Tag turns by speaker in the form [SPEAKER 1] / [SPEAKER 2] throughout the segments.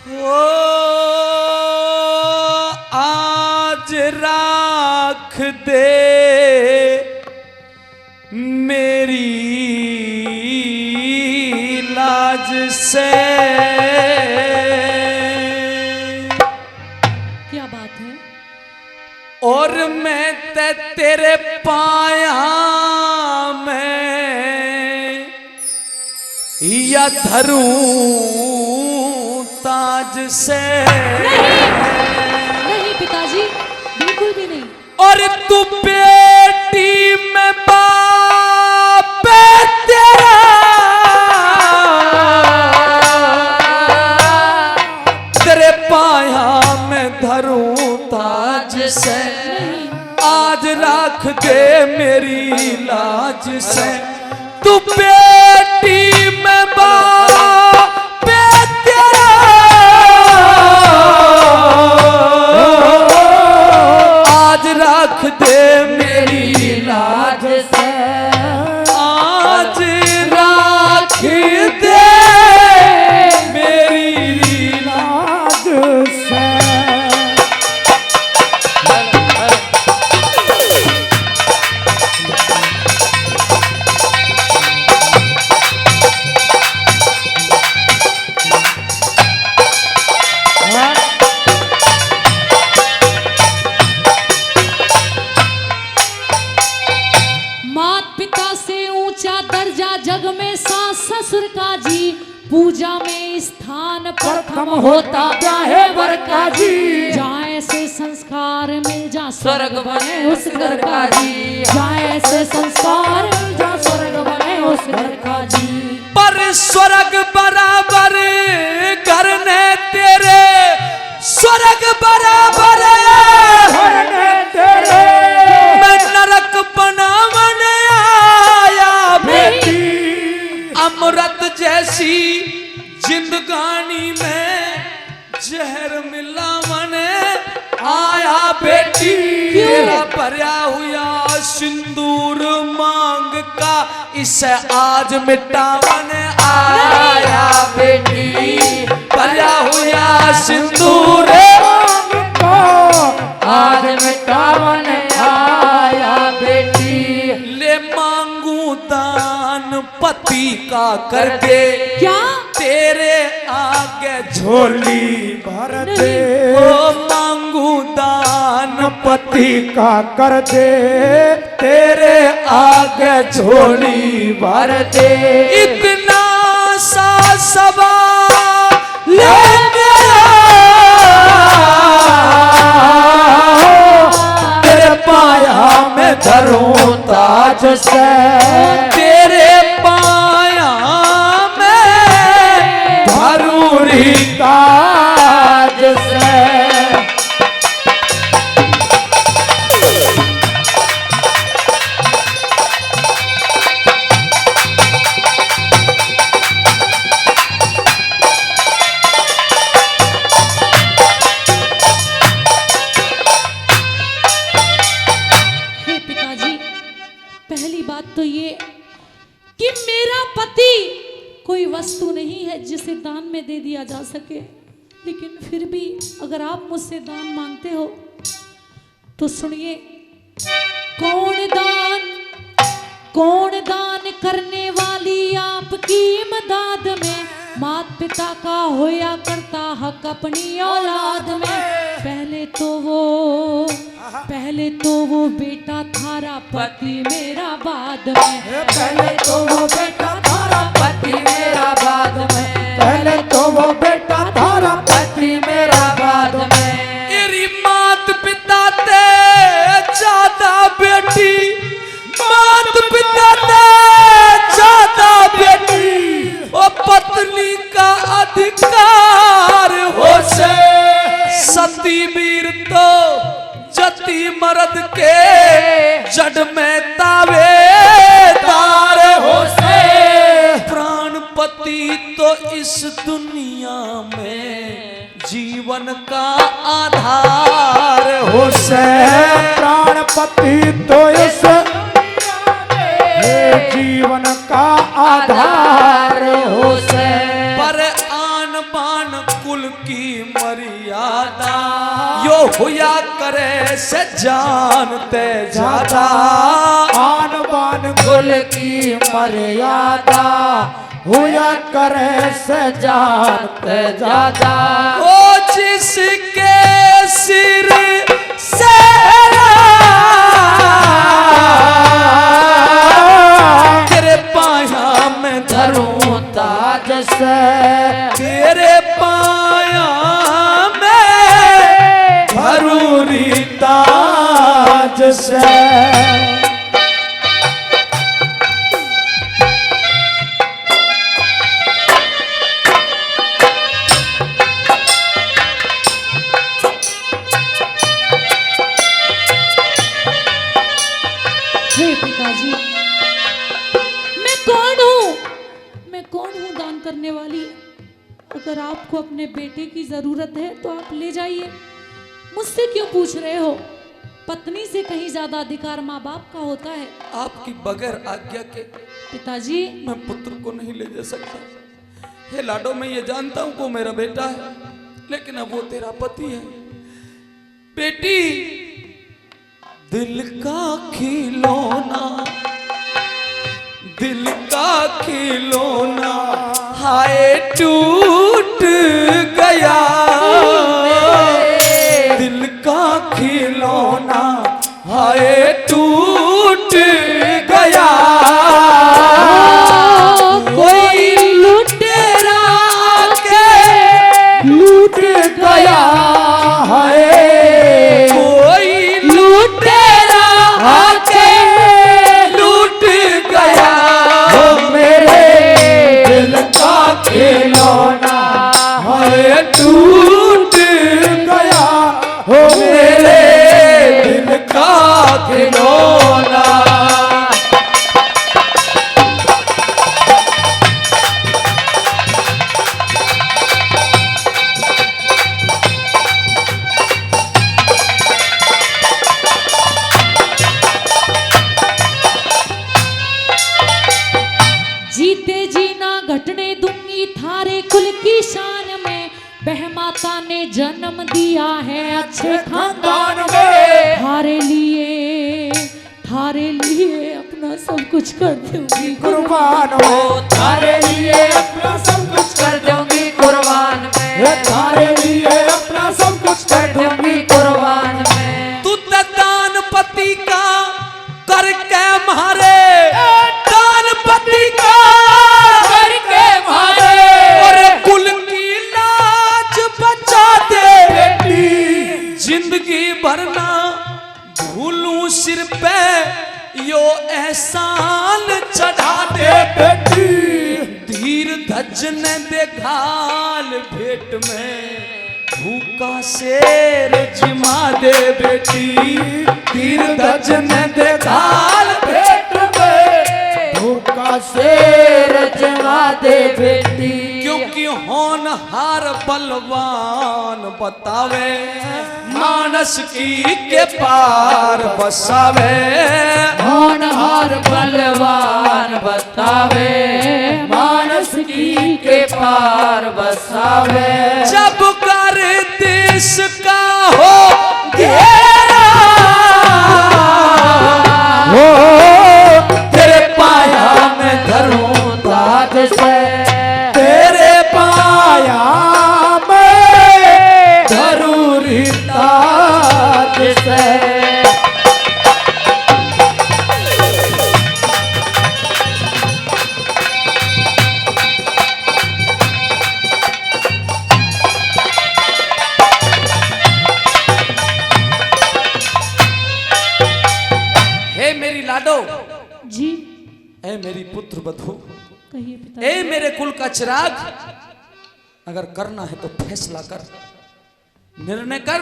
[SPEAKER 1] ओ आज राख दे मेरी लाज से।
[SPEAKER 2] क्या बात है।
[SPEAKER 1] और मैं तेरे पाया में या धरूं ताज से।
[SPEAKER 2] नहीं पिताजी, बिल्कुल भी नहीं।
[SPEAKER 1] और तू बेटी में बाप तेरा, तेरे पाया में धरूं ताज से। आज राख दे मेरी लाज से। तू बेटी में बाप तेरा, आज राख दे मेरी लाज से। आज राख दे मेरी लाज से।
[SPEAKER 2] जग में सास ससुर का जी, पूजा में स्थान प्रथम होता चाहे वर का जी। जहाँ ऐसे संस्कार मिल जा स्वर्ग बने उस घर का जी। जहाँ ऐसे संस्कार मिल जा स्वर्ग बने उस घर का जी।
[SPEAKER 1] पर स्वर्ग बराबर घर ने तेरे, स्वर्ग बराबर घर ने तेरे। मैं नरक बनावन आया बेटी, अमृत जैसी जिंदगानी में जहर मिलावन आया बेटी। तेरा भरा हुआ सिंदूर मांग का इसे आज मिटावन आया बेटी। भरा हुआ सिंदूर मांग का आज मिटावन आया बेटी। ले मांगू दान पति का कर दे,
[SPEAKER 2] क्या
[SPEAKER 1] तेरे आगे झोली भर दे। ओ मांगू दान पति का कर दे, तेरे आगे झोली भर दे। इतना सा सवाल ले मेरा, तेरे पाया में धरूं ताज से। तेरे पाया में धरूं ताज से।
[SPEAKER 2] पहली बात तो ये कि मेरा पति कोई वस्तु नहीं है जिसे दान में दे दिया जा सके। लेकिन फिर भी अगर आप मुझसे दान मांगते हो तो सुनिए। कौन दान करने वाली आपकी इमदाद में, मात पिता का होया करता हक अपनी औलाद में। पहले तो वो बेटा थारा पति मेरा बाद में।
[SPEAKER 1] पहले तो वो बेटा थारा पति मेरा बाद में। पहले तो वो बेटा थारा पति मेरा बाद में। तेरी मात पिता ते ज्यादा बेटी, मात पिता ते ज्यादा बेटी। ओ पत्नी का अधिकार हो से, सती वीर तो जति मर्द के जड़ में तावेदार हो से। प्राणपति तो इस दुनिया में जीवन का आधार हो से। प्राणपति तो इस जीवन का आधार हो से। पर आन बान कुल की मर्यादा यो हुआ करे से जानते ज्यादा।
[SPEAKER 3] आन बान कुल की मर्यादा हुआ करे से जानते ज्यादा।
[SPEAKER 1] ओ जिसके सिर से तेरे पाया में धरूं
[SPEAKER 3] ताज से
[SPEAKER 1] तेरे पाया में
[SPEAKER 3] भरूरी ताज से।
[SPEAKER 2] हे पिताजी, मैं कौन हूँ दान करने वाली। अगर आपको अपने बेटे की जरूरत है तो आप ले जाइए, मुझसे क्यों पूछ रहे हो। पत्नी से कहीं ज्यादा अधिकार माँ बाप का होता है।
[SPEAKER 1] आपकी बगैर आज्ञा के
[SPEAKER 2] पिताजी,
[SPEAKER 1] मैं पुत्र को नहीं ले जा सकता। हे लाडो, मैं ये जानता हूँ वो मेरा बेटा है, लेकिन अब वो तेरा पति है। बेटी दिल का खिलौना, दिल का खिलौना हाय टूट गया। दिल का खिलौना हाय टूट गया। कोई लुटेरा के
[SPEAKER 3] लूट गया है,
[SPEAKER 1] कोई लुटेरा आके लूट गया।
[SPEAKER 3] वो मेरे दिल का खिलौना
[SPEAKER 1] हाय टूट
[SPEAKER 3] गया। हो
[SPEAKER 1] मेरे दिल का खिलौना।
[SPEAKER 2] जीते जी ना घटने दूंगी थारे कुल की शान में। बह माता ने जन्म दिया है अच्छे खानदान में। थारे लिए अपना सब कुछ कर दूंगी
[SPEAKER 3] कुर्बान हो, तारे लिए अपना सब कुछ
[SPEAKER 1] कर दूंगी कुर्बान में,
[SPEAKER 3] ये तारे लिए अपना सब कुछ कर दूंगी
[SPEAKER 1] कुर्बान में। तू तो दान पति का करके मारे, दान पति का करके मारे। और कुल की लाज बचा दे बेटी, जिंदगी भरना भूलूं सिर पे यो एहसान चढ़ा दे बेटी। धीर धज ने देखा भेंट में भूखा शेर जिमा दे बेटी। तीर धज ने देखा भेंट में
[SPEAKER 3] भूखा शेर जमा दे बेटी।
[SPEAKER 1] क्योंकि होनहार बलवान बतावे मानस की के पार बसावे।
[SPEAKER 3] होनहार बलवान बतावे मानस की के पार बसावे।
[SPEAKER 1] जब कर देश का हो घेरा
[SPEAKER 3] हो तेरे पाया में धरूं ताज से, तेरे पाया में धरूं ताज से।
[SPEAKER 1] हे मेरी लाडो,
[SPEAKER 2] जी
[SPEAKER 1] ए मेरी पुत्र बधू,
[SPEAKER 2] कहिए पिताजी।
[SPEAKER 1] ए मेरे कुल का चिराग, अगर करना है तो फैसला कर, निर्णय कर।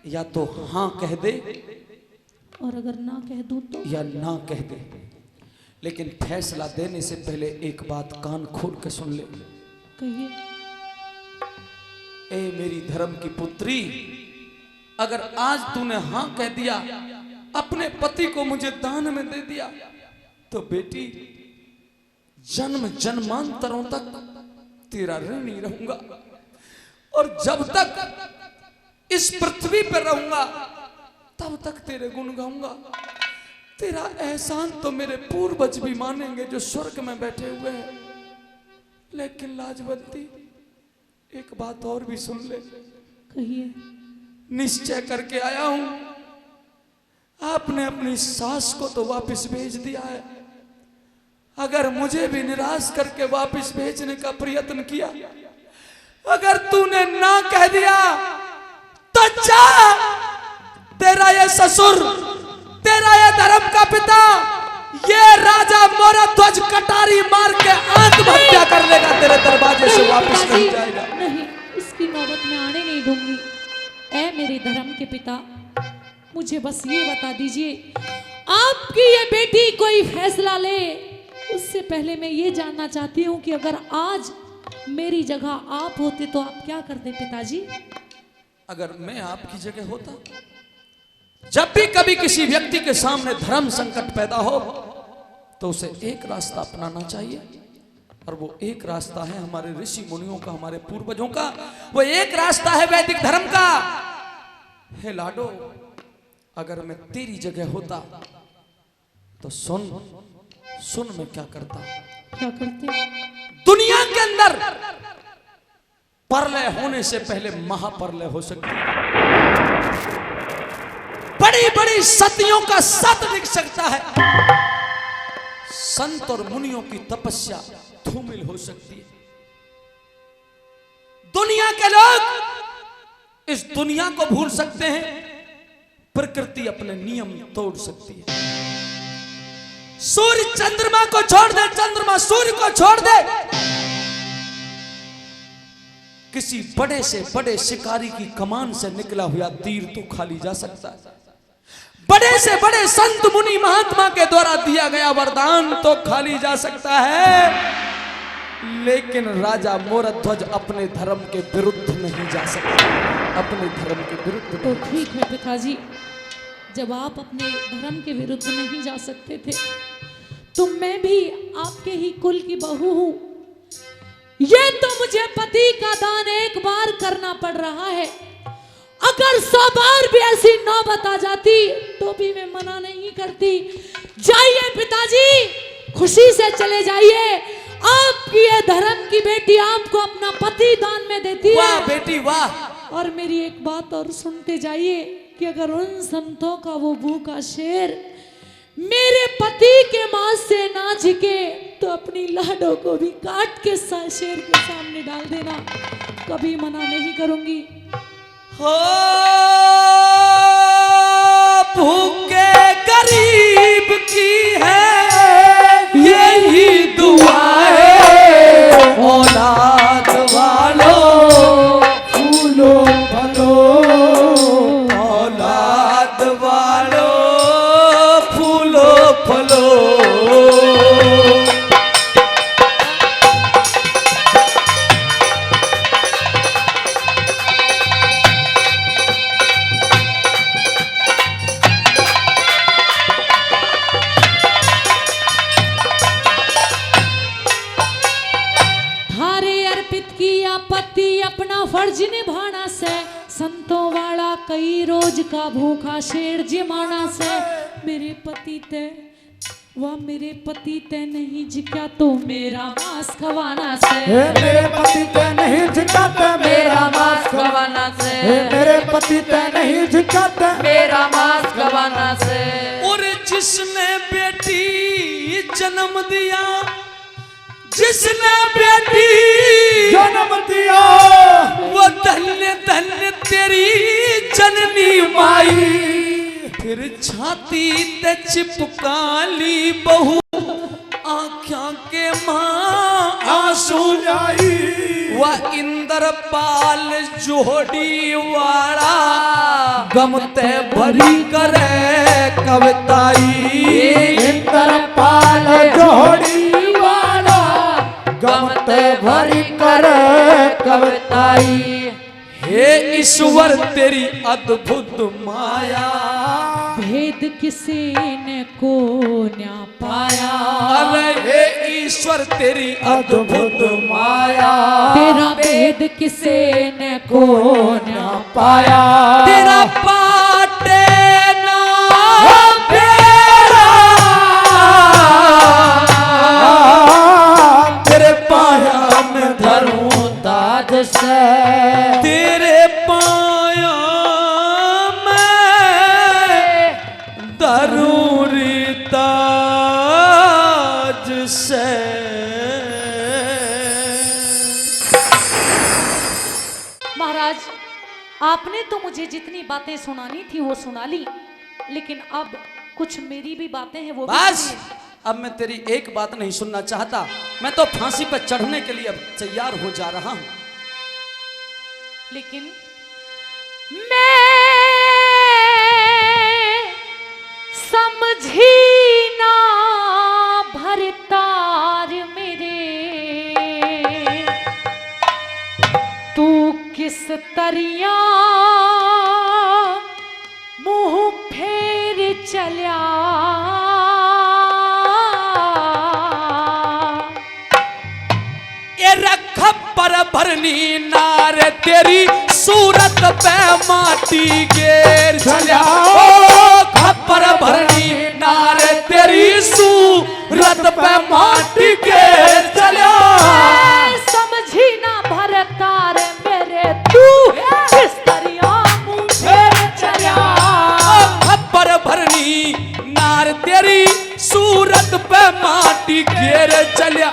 [SPEAKER 1] या तो हाँ कह दे
[SPEAKER 2] और अगर ना कह दूं तो?
[SPEAKER 1] या ना कह दे। लेकिन फैसला देने से पहले एक बात कान खोल के सुन ले।
[SPEAKER 2] कहिए।
[SPEAKER 1] ए मेरी धर्म की पुत्री, अगर आज तूने हाँ कह दिया, अपने पति को मुझे दान में दे दिया, तो बेटी जन्म जन्मांतरों तक तेरा ऋणी रहूंगा। और जब तक इस पृथ्वी पर रहूंगा तब तक तेरे गुण गाऊंगा। तेरा एहसान तो मेरे पूर्वज भी मानेंगे जो स्वर्ग में बैठे हुए हैं। लेकिन लाजवंती, एक बात और भी सुन ले।
[SPEAKER 2] कहिए।
[SPEAKER 1] निश्चय करके आया हूं, आपने अपनी सास को तो वापस भेज दिया है। अगर मुझे भी निराश करके वापस भेजने का प्रयत्न किया, अगर तूने ना कह दिया तो जा, तेरा ये ससुर, तेरा ये धर्म का पिता, ये राजा मोरध्वज कटारी मार के आत्महत्या कर लेगा, तेरे दरवाजे से वापस नहीं जाएगा।
[SPEAKER 2] नहीं, इसकी नौबत में आने नहीं दूंगी। ऐ मेरे धर्म के पिता, मुझे बस ये बता दीजिए, आपकी ये बेटी कोई फैसला ले, उससे पहले मैं ये जानना चाहती हूँ कि अगर आज मेरी जगह आप होते तो आप क्या करते पिताजी?
[SPEAKER 1] अगर मैं आपकी जगह होता, जब भी कभी किसी व्यक्ति के सामने धर्म संकट पैदा हो तो उसे एक रास्ता अपनाना चाहिए, और वो एक रास्ता है हमारे ऋषि मुनियों का, हमारे पूर्वजों का। वो एक रास्ता है वैदिक धर्म का। हे लाडो, अगर मैं तेरी जगह होता तो सुन मैं क्या करता।
[SPEAKER 2] क्या करते?
[SPEAKER 1] दुनिया के अंदर प्रलय होने से पहले महाप्रलय हो सकती है, बड़ी बड़ी सतियों का सत दिख सकता है, संत और मुनियों की तपस्या धूमिल हो सकती है। दुनिया के लोग इस दुनिया को भूल सकते हैं, प्रकृति अपने नियम तोड़ सकती है। सूर्य चंद्रमा को छोड़ दे, चंद्रमा सूर्य को छोड़ दे, किसी बड़े से बड़े शिकारी की कमान से निकला हुआ तीर तो खाली जा सकता है, बड़े से बड़े संत मुनि महात्मा के द्वारा दिया गया वरदान तो खाली जा सकता है, लेकिन राजा मोरध्वज अपने धर्म के विरुद्ध नहीं जा सकता, अपने धर्म के विरुद्ध।
[SPEAKER 2] तो ठीक है पिताजी, जब आप अपने धर्म के विरुद्ध नहीं जा सकते थे तो मैं भी आपके ही कुल की बहू हूं। ये तो मुझे पति का दान एक बार करना पड़ रहा है, अगर 100 बार भी ऐसी नौबत आ जाती तो भी मैं मना नहीं करती। जाइए पिताजी, खुशी से चले जाइए, आपकी ये धर्म की बेटी आपको अपना पति दान में देती है।
[SPEAKER 1] वाह बेटी वाह।
[SPEAKER 2] और मेरी एक बात और सुनते जाइए कि अगर उन संतों का वो भूखा शेर मेरे पति के मांस से ना झिके तो अपनी लाडो को भी काट के शेर के सामने डाल देना, कभी मना नहीं करूंगी।
[SPEAKER 1] हो भूखे गरीब की है यही दुआ है, औलाद वालों फूलो फलो, औलाद वालों फूलो फलो।
[SPEAKER 2] फर्ज निभाना से संतों वाला कई रोज का भूखा शेर जिमाना से, मेरे पति ते वह मेरे पति ते नहीं झिका तो मेरा मांस खवाना से,
[SPEAKER 3] मेरे पति ते नहीं झिका तो
[SPEAKER 4] मेरा मांस खवाना से,
[SPEAKER 3] मेरे पति ते नहीं झिका तो
[SPEAKER 4] मेरा मांस खवाना से।
[SPEAKER 1] और जिसने बेटी जन्म दिया, जिसने बेटी
[SPEAKER 3] जन्म दिया,
[SPEAKER 1] वो धन्य धन्य तेरी जननी माई। फिर छाती ते चिपकाली बहू, आँखों के माँ आंसू
[SPEAKER 3] लाई,
[SPEAKER 1] वह इंद्रपाल जोड़ी वाला गमते भरी करे कविताई।
[SPEAKER 3] इंद्रपाल जोड़ी वाला गमते भरी करे कविताई।
[SPEAKER 1] हे ईश्वर तेरी अद्भुत माया,
[SPEAKER 2] भेद किसी ने को न्या पाया।
[SPEAKER 1] अरे हे ईश्वर तेरी अद्भुत माया,
[SPEAKER 2] तेरा भेद किसे ने को न्या पाया।
[SPEAKER 1] तेरा पाटे ना तेरा, तेरे पाया में धरूं ताज से, तेरे पाया में धरूं ताज से।
[SPEAKER 2] महाराज, आपने तो मुझे जितनी बातें सुनानी थी वो सुना ली, लेकिन अब कुछ मेरी भी बातें हैं वो भी
[SPEAKER 1] बस
[SPEAKER 2] सुनिए।
[SPEAKER 1] अब मैं तेरी एक बात नहीं सुनना चाहता, मैं तो फांसी पर चढ़ने के लिए अब तैयार हो जा रहा हूं।
[SPEAKER 2] लेकिन मैं समझी ना भरतार मेरे, तू किस तरिया मुंह फेर चल्या।
[SPEAKER 1] ये रख पर भरनी नार तेरी सूरत पे माटी गेर चल्या। ओ खप्पर भरनी नार तेरी सूरत पे माटी गेर चल्या।
[SPEAKER 2] समझी ना भरतार मेरे, तू किस तरिया मुंह फेर चल्या।
[SPEAKER 1] खप्पर भरनी नार तेरी सूरत पे माटी घेर चलिया। ओ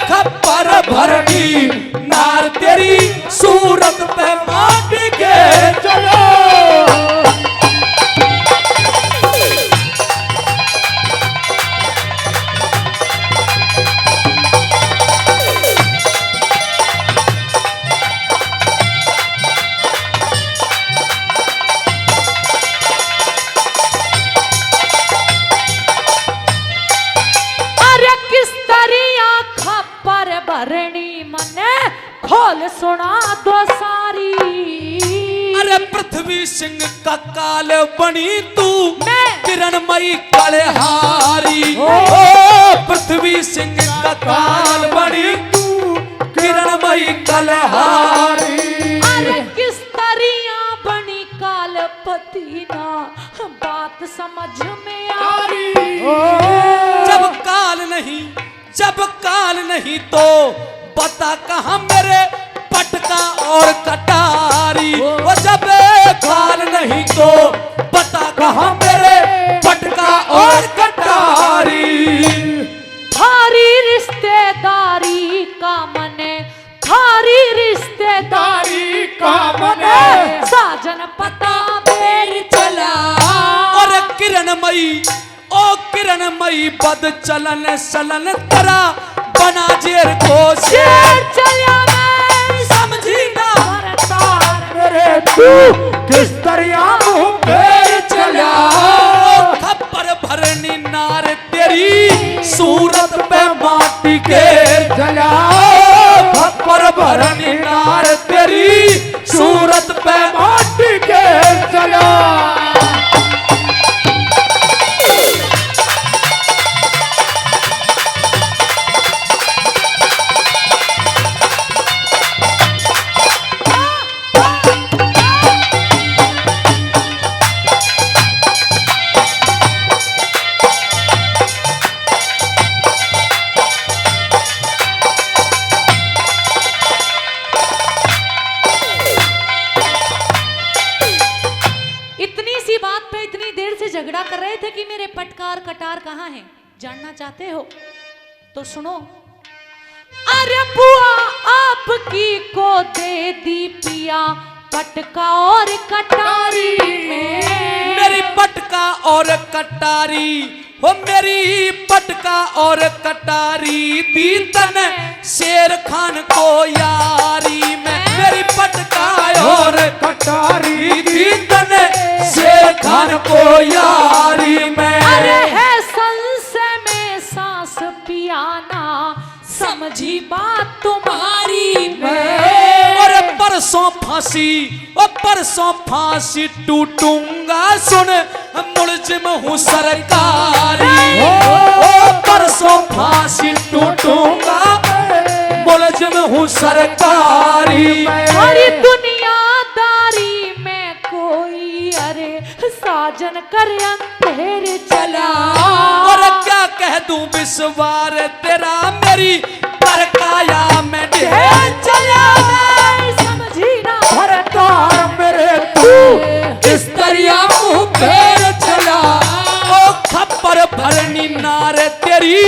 [SPEAKER 1] खप्पर भरनी नार तेरी सूरत पे माटी घेर चलो।
[SPEAKER 2] भरणी मने खोल सुना दो सारी।
[SPEAKER 1] अरे पृथ्वी सिंह का काल बनी तू,
[SPEAKER 2] मैं
[SPEAKER 1] किरणमयी कलहारी। ओ पृथ्वी सिंह का काल बनी तू, किरणमयी कलहारी।
[SPEAKER 2] अरे किस तरिया बनी कालपति ना, बात समझ में आ रही।
[SPEAKER 1] जब काल नहीं तो बता कहाँ मेरे पटका और कटारी। वो जब काल नहीं तो बता कहाँ मेरे पटका और कटारी।
[SPEAKER 2] थारी रिश्तेदारी का मने, थारी रिश्तेदारी का मने, साजन पता बेर चला।
[SPEAKER 1] और किरणमयी, ओ किरणमयी बद चलन सलन तरा बना जेर को शेर
[SPEAKER 2] चलिया। मैं
[SPEAKER 1] समझी ना
[SPEAKER 2] भरतार
[SPEAKER 3] मेरे, तू किस तरिया मुंह फेर चला।
[SPEAKER 1] खप्पर भरनी नार तेरी सूरत पे माटी घेर
[SPEAKER 3] चला।
[SPEAKER 1] खप्पर भरनी नार तेरी सूरत पे
[SPEAKER 3] माटी घेर चला।
[SPEAKER 2] झगड़ा कर रहे थे कि मेरे पटकार कटार कहाँ हैं, जानना चाहते हो तो सुनो। अरे बुआ आपकी को दे दी पिया पटका और कटारी।
[SPEAKER 1] मेरी पटका और कटारी, हो मेरी पटका और कटारी दी तने शेर खान को यारी में। मेरी पटका और कटारी दी तने शेर खान को यारी में।
[SPEAKER 2] अरे है संशय में सांस पियाना समझी बात तुम्हारी मैं।
[SPEAKER 1] और परसों फांसी, और परसों फांसी टूटूंगा सुन मुलजिम हूँ सरकारी, परसों फांसी टूटूंगा, मुलजिम हूँ सरकारी।
[SPEAKER 2] सारी दुनियादारी में कोई अरे साजन कर अंधेरे चला।
[SPEAKER 1] और क्या कह दूं विश्वार तेरा मेरी परकाया में ढेर चला।
[SPEAKER 2] समझी ना
[SPEAKER 3] भरतार मेरे तू इस दरिया मुँह फेर चला।
[SPEAKER 1] ओ खप्पर भरनी नार तेरी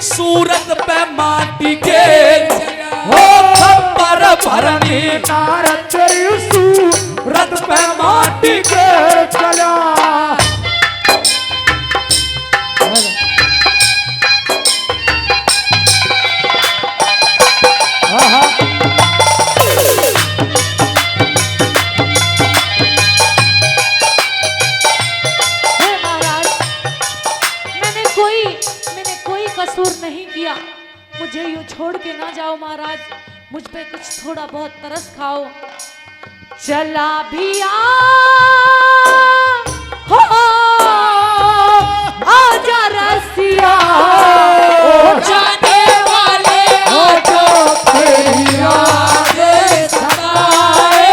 [SPEAKER 1] सूरत पे माटी के, ओ खप्पर भरनी
[SPEAKER 3] नार तेरी सूरत पे माटी के चला।
[SPEAKER 2] कसूर नहीं किया, मुझे यूं छोड़ के ना जाओ महाराज, मुझ पे कुछ थोड़ा बहुत तरस खाओ। चला भी हो आजा रसिया,
[SPEAKER 3] ओ जाने वाले हो जो तेरी यादें सताए,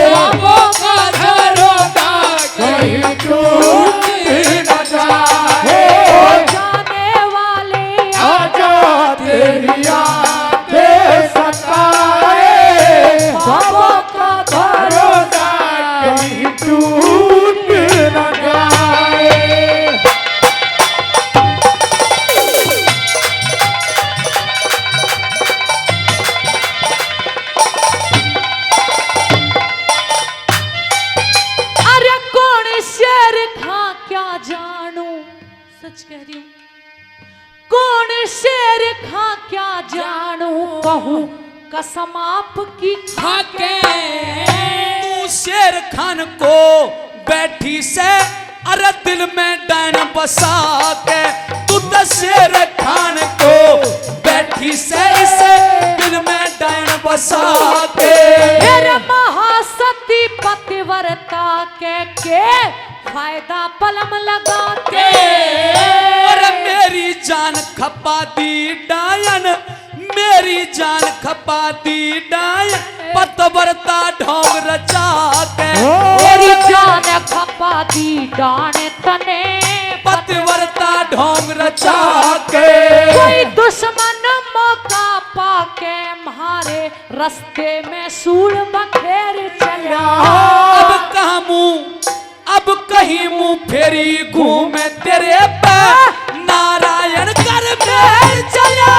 [SPEAKER 3] ख्वाबों का झरोखा कहीं टूट न जाए। तेरी यादें सताए, ख्वाबों का झरोखा कहीं टूट न जाए।
[SPEAKER 2] अरे कौन शेर खा क्या जानू, सच कह रही हूँ, कौन शेर खा क्या जानू, कहूँ कसम आपकी
[SPEAKER 1] खाके। तू शेर खान को बैठी से अरे दिल में डायन बसा के, तू तो शेर खान को बैठी से इसे दिल में डायन बसा के।
[SPEAKER 2] मेरे महासती पतिव्रता के फायदा पलम लगा के।
[SPEAKER 1] अरे मेरी जान खपा दी डायन, मेरी जान खपा दी डायन, पतिव्रता ढोंग रचा के।
[SPEAKER 2] मेरी जान खपा दी डाने तने,
[SPEAKER 1] पतिव्रता ढोंग रचा के।
[SPEAKER 2] कोई दुश्मन मौका पाके मारे रास्ते में सूल बखेर चला।
[SPEAKER 1] अब कहाँ मुँह, अब कहीं मुँह फेरी घूमे तेरे पे नारायण कर मेर चला।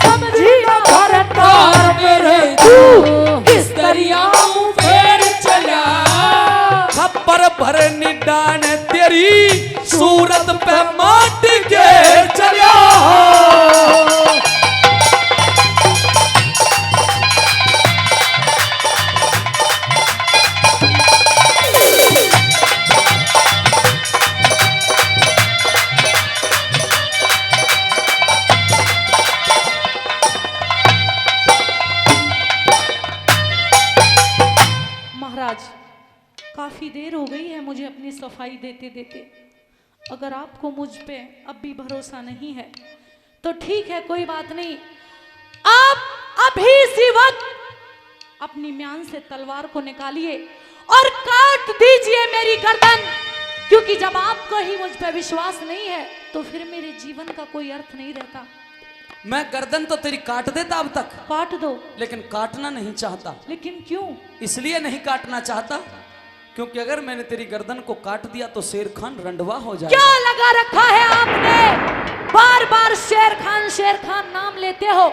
[SPEAKER 2] समझी ना
[SPEAKER 3] भरतार मेरे तू इस दरिया मुँह फेर चला।
[SPEAKER 1] खप्पर भरनी डान तेरी सूरत पे माटी के चला।
[SPEAKER 2] काफी देर हो गई है मुझे अपनी सफाई देते देते। अगर आपको मुझ पे अब भी भरोसा नहीं है तो ठीक है, कोई बात नहीं। आप अभी इसी वक्त अपनी म्यान से तलवार को निकालिए और काट दीजिए मेरी गर्दन, क्योंकि जब आपको ही मुझ पे विश्वास नहीं है तो फिर मेरे जीवन का कोई अर्थ नहीं रहता।
[SPEAKER 1] मैं गर्दन तो तेरी काट देता अब तक,
[SPEAKER 2] काट दो,
[SPEAKER 1] लेकिन काटना नहीं चाहता।
[SPEAKER 2] लेकिन क्यों?
[SPEAKER 1] इसलिए नहीं काटना चाहता क्योंकि अगर मैंने तेरी गर्दन को काट दिया तो शेर खान रंडवा हो जाएगा।
[SPEAKER 2] क्या लगा रखा है आपने? बार बार शेर खान नाम लेते हो,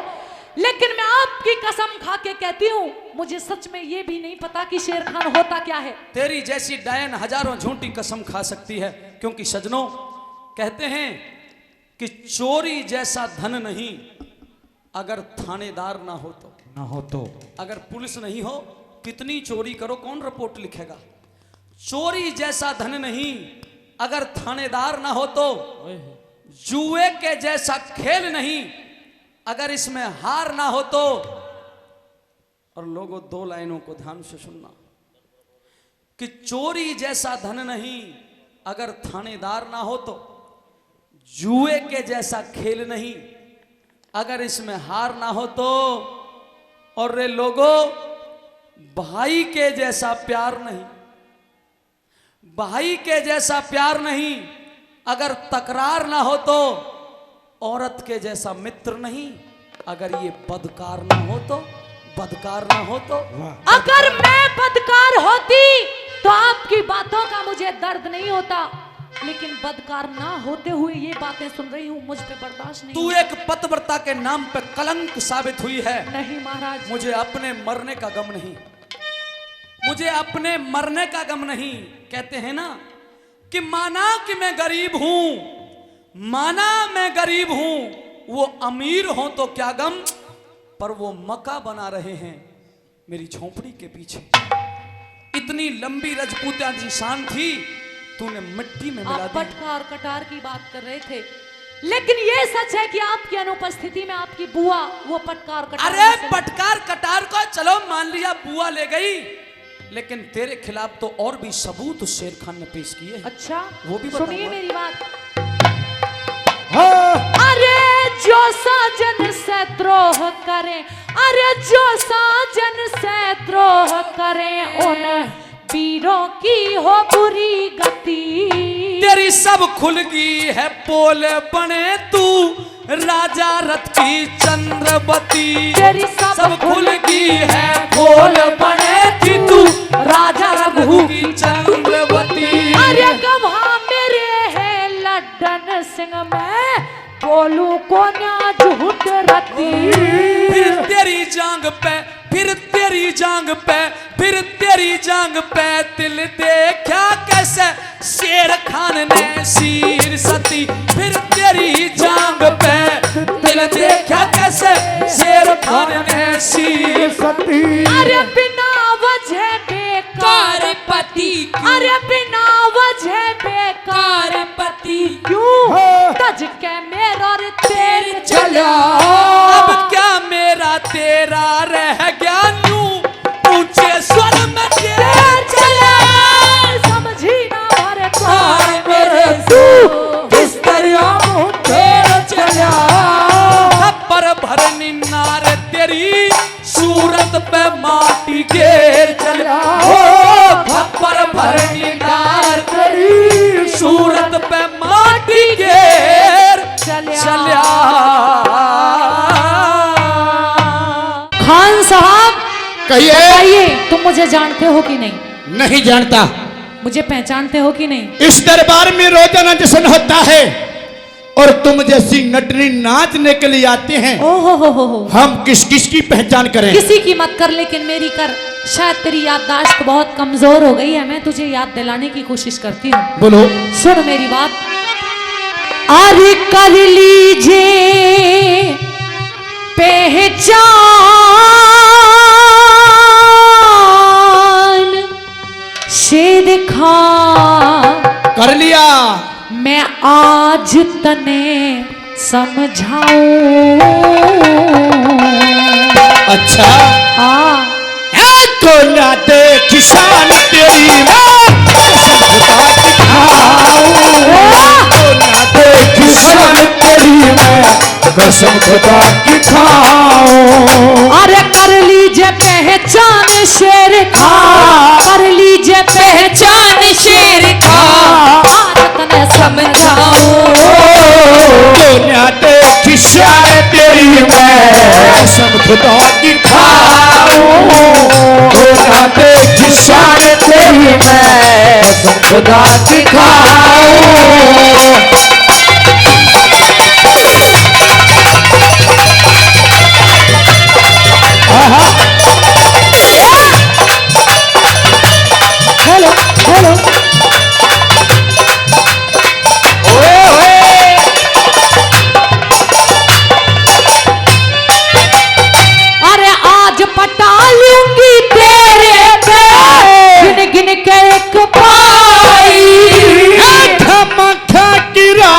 [SPEAKER 2] लेकिन मैं आपकी कसम खा के कहती हूँ मुझे सच में ये भी नहीं पता कि शेर खान होता क्या है।
[SPEAKER 1] तेरी जैसी डायन हजारों झूठी कसम खा सकती है, क्योंकि सजनों कहते हैं कि चोरी जैसा धन नहीं अगर थानेदार ना हो तो अगर पुलिस नहीं हो कितनी चोरी करो कौन रिपोर्ट लिखेगा। चोरी जैसा धन नहीं अगर थानेदार ना हो तो जुए के जैसा खेल नहीं अगर इसमें हार ना हो तो। और लोगों दो लाइनों को ध्यान से सुनना कि चोरी जैसा धन नहीं अगर थानेदार ना हो तो जुए के जैसा खेल नहीं, अगर इसमें हार ना हो तो, और रे लोगों भाई के जैसा प्यार नहीं, भाई के जैसा प्यार नहीं, अगर तकरार ना हो तो औरत के जैसा मित्र नहीं, अगर ये बदकार ना हो तो, बदकार ना हो तो।
[SPEAKER 2] अगर मैं बदकार होती तो आपकी बातों का मुझे दर्द नहीं होता, लेकिन बदकार ना होते हुए ये बातें सुन रही हूँ, मुझ पे बर्दाश्त नहीं।
[SPEAKER 1] तू एक पतिव्रता के नाम पे कलंक साबित हुई है।
[SPEAKER 2] नहीं महाराज,
[SPEAKER 1] मुझे अपने मरने का गम नहीं, मुझे अपने मरने का गम नहीं। कहते हैं ना कि माना कि मैं गरीब हूं, माना मैं गरीब हूं, वो अमीर हो तो क्या गम, पर वो मका बना रहे हैं मेरी झोंपड़ी के पीछे। इतनी लंबी रजपूतिया निशान थी, तूने मिट्टी में मिला
[SPEAKER 2] आप
[SPEAKER 1] दी।
[SPEAKER 2] पटका और कटार की बात कर रहे थे, लेकिन ये सच है कि आपकी अनुपस्थिति में आपकी बुआ वो पटकार कटार।
[SPEAKER 1] अरे पटकार कटार को चलो मान लिया बुआ ले गई, लेकिन तेरे खिलाफ तो और भी सबूत शेर खान ने पेश किए।
[SPEAKER 2] अच्छा
[SPEAKER 1] वो भी
[SPEAKER 2] सुनिए मेरी बात।
[SPEAKER 3] हाँ।
[SPEAKER 2] अरे जो साजन से द्रोह करे, अरे जो साजन से द्रोह करे, उन वीरों की हो बुरी गति।
[SPEAKER 1] तेरी सब खुल गई है पोल बने तू राजा रथ की चंद्रवती।
[SPEAKER 2] तेरी
[SPEAKER 1] सब खुल गई है पोल बने थी तू राजा रघु की चंद्रवती।
[SPEAKER 2] अरे गवाह मेरे है लड्डन सिंह, मैं बोलूं को ना झूठ रती।
[SPEAKER 1] फिर तेरी जांग पे, फिर तेरी जांग पे, फिर तेरी जांग पे तिल देखा कैसे शेर खान ने शीर सती। फिर तेरी जांग पे तिल देखा कैसे शेर खान ने शीर
[SPEAKER 3] सती।
[SPEAKER 2] अरे बिना वजह बेकार
[SPEAKER 3] पति,
[SPEAKER 2] अरे बिना वजह बेकार
[SPEAKER 3] पति
[SPEAKER 2] क्यों तज के मेरा और तेरे
[SPEAKER 3] चला।
[SPEAKER 1] अब क्या मेरा तेरा रह गया यूं ऊंचे स्वर में तेरे
[SPEAKER 2] चले। समझी ना भरे
[SPEAKER 3] हाय मेरे तू किस तरह तेरे चला।
[SPEAKER 1] पर भरनी नार तेरी सूरत पे माटी घेर चला। पर भरनी नार तेरी सूरत पे माटी घेर चला।
[SPEAKER 2] खान साहब
[SPEAKER 5] कहिए।
[SPEAKER 2] बताइए, तुम मुझे जानते हो कि नहीं?
[SPEAKER 5] नहीं जानता।
[SPEAKER 2] मुझे पहचानते हो कि नहीं?
[SPEAKER 5] इस दरबार में रोजाना जश्न होता है और तुम जैसी नटनी नाचने के लिए आते हैं।
[SPEAKER 2] ओहो हो।
[SPEAKER 5] हम किस किस की पहचान करें?
[SPEAKER 2] किसी की मत कर, लेकिन मेरी कर। शायद तेरी याददाश्त बहुत कमजोर हो गई है, मैं तुझे याद दिलाने की कोशिश करती हूँ।
[SPEAKER 5] बोलो।
[SPEAKER 2] सुन मेरी बात। अरे कर लीजिए पहचान, शेर खान
[SPEAKER 5] कर लिया।
[SPEAKER 2] मैं आज तने समझाऊं।
[SPEAKER 5] अच्छा।
[SPEAKER 2] हाँ
[SPEAKER 5] तो ना देख शान तेरी मैं कसम खुदा की खाऊं। तो ना देख शान तेरी मैं कसम खुदा की खाऊं।
[SPEAKER 2] अरे कर लीजिए पहचान शेर खान, कर लीजिए पहचान शेर खान, भारत ने समझाऊं।
[SPEAKER 5] दुनिया देखी शान तेरी मैं कसम खुदा की खाऊं। दुनिया देखी शान तेरी मैं कसम खुदा की खाऊं।
[SPEAKER 2] Hello hello. अरे आज पटा लूंगी तेरे पे गिन गिन के एक पाई।
[SPEAKER 5] धमका गिरा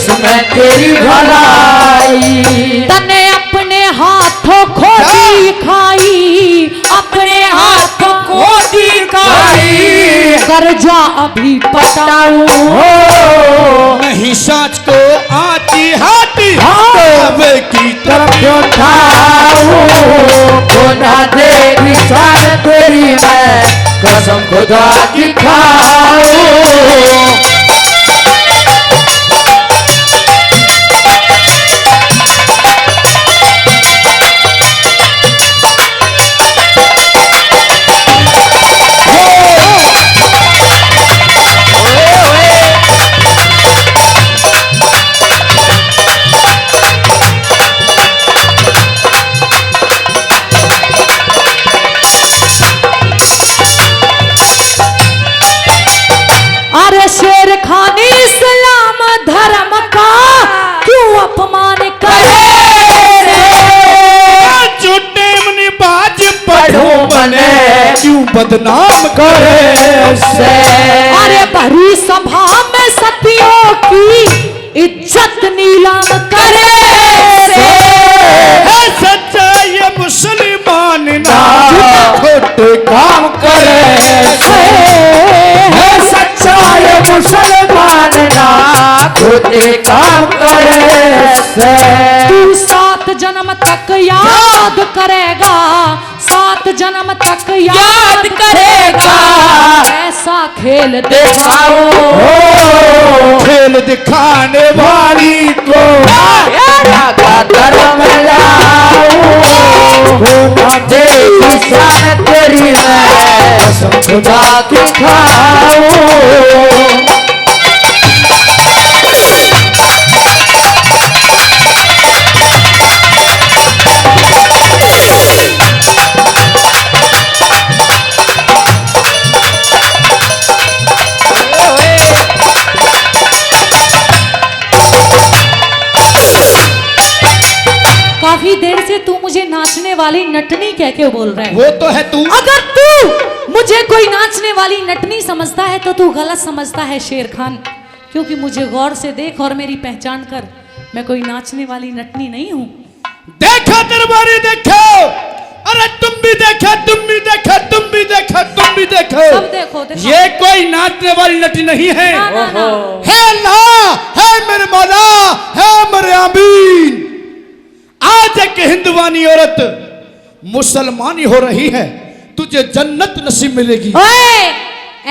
[SPEAKER 4] इसमें तेरी भलाई।
[SPEAKER 2] तने अपने हाथों खोदी खाई, अपने हाथों
[SPEAKER 3] को दिखाई
[SPEAKER 2] कर्जा अभी पटाऊं।
[SPEAKER 5] नहीं साँच को आती हाथी अब की तरफ
[SPEAKER 4] उठाऊं खुदा दे निशान तेरी मैं कसम खुदा की खाऊं।
[SPEAKER 2] अरे शेर खान इस्लाम धर्म का क्यों अपमान करे रे?
[SPEAKER 5] झूठे मनी बाज
[SPEAKER 4] पढ़ो बने
[SPEAKER 5] क्यों बदनाम करे
[SPEAKER 4] से।
[SPEAKER 2] अरे भरी सभा में सतियों की इज्जत नीलाम करे रे।
[SPEAKER 5] है सच्चा ये मुसलमान ना
[SPEAKER 4] खोटे काम करे से। है सच्चा ये मुसलमान ना खोटे काम करे से।
[SPEAKER 2] तू 7 जन्म तक याद करेगा, 7 जन्म तक याद करेगा। ऐसा खेल
[SPEAKER 4] दिखाओ
[SPEAKER 5] खेल दिखाने वाली को
[SPEAKER 4] का धर्म लाऊं खुदा दे निशान तेरी मैं कसम खुदा की खाऊं।
[SPEAKER 2] काफी देर से तू मुझे नाचने वाली नटनी कह के बोल रहा है।
[SPEAKER 5] वो तो है तू।
[SPEAKER 2] अगर तू मुझे कोई नाचने वाली नटनी समझता है तो तू गलत समझता है शेर खान, क्योंकि मुझे गौर से देख और मेरी पहचान कर, मैं कोई नाचने वाली नटनी नहीं हूँ।
[SPEAKER 5] देखो दरबारी देखो, अरे तुम भी देखो, तुम भी देखो, तुम भी देखो, तुम भी देखो,
[SPEAKER 2] सब देखो, देखो।
[SPEAKER 5] ये कोई नाचने वाली नटी नहीं है।
[SPEAKER 2] ना, ना, ना।
[SPEAKER 5] है ना, है मेरे मौला, है मेरे आमीन। आज एक हिंदुवानी औरत मुसलमानी हो रही है, तुझे जन्नत नसीब मिलेगी।
[SPEAKER 2] ओए,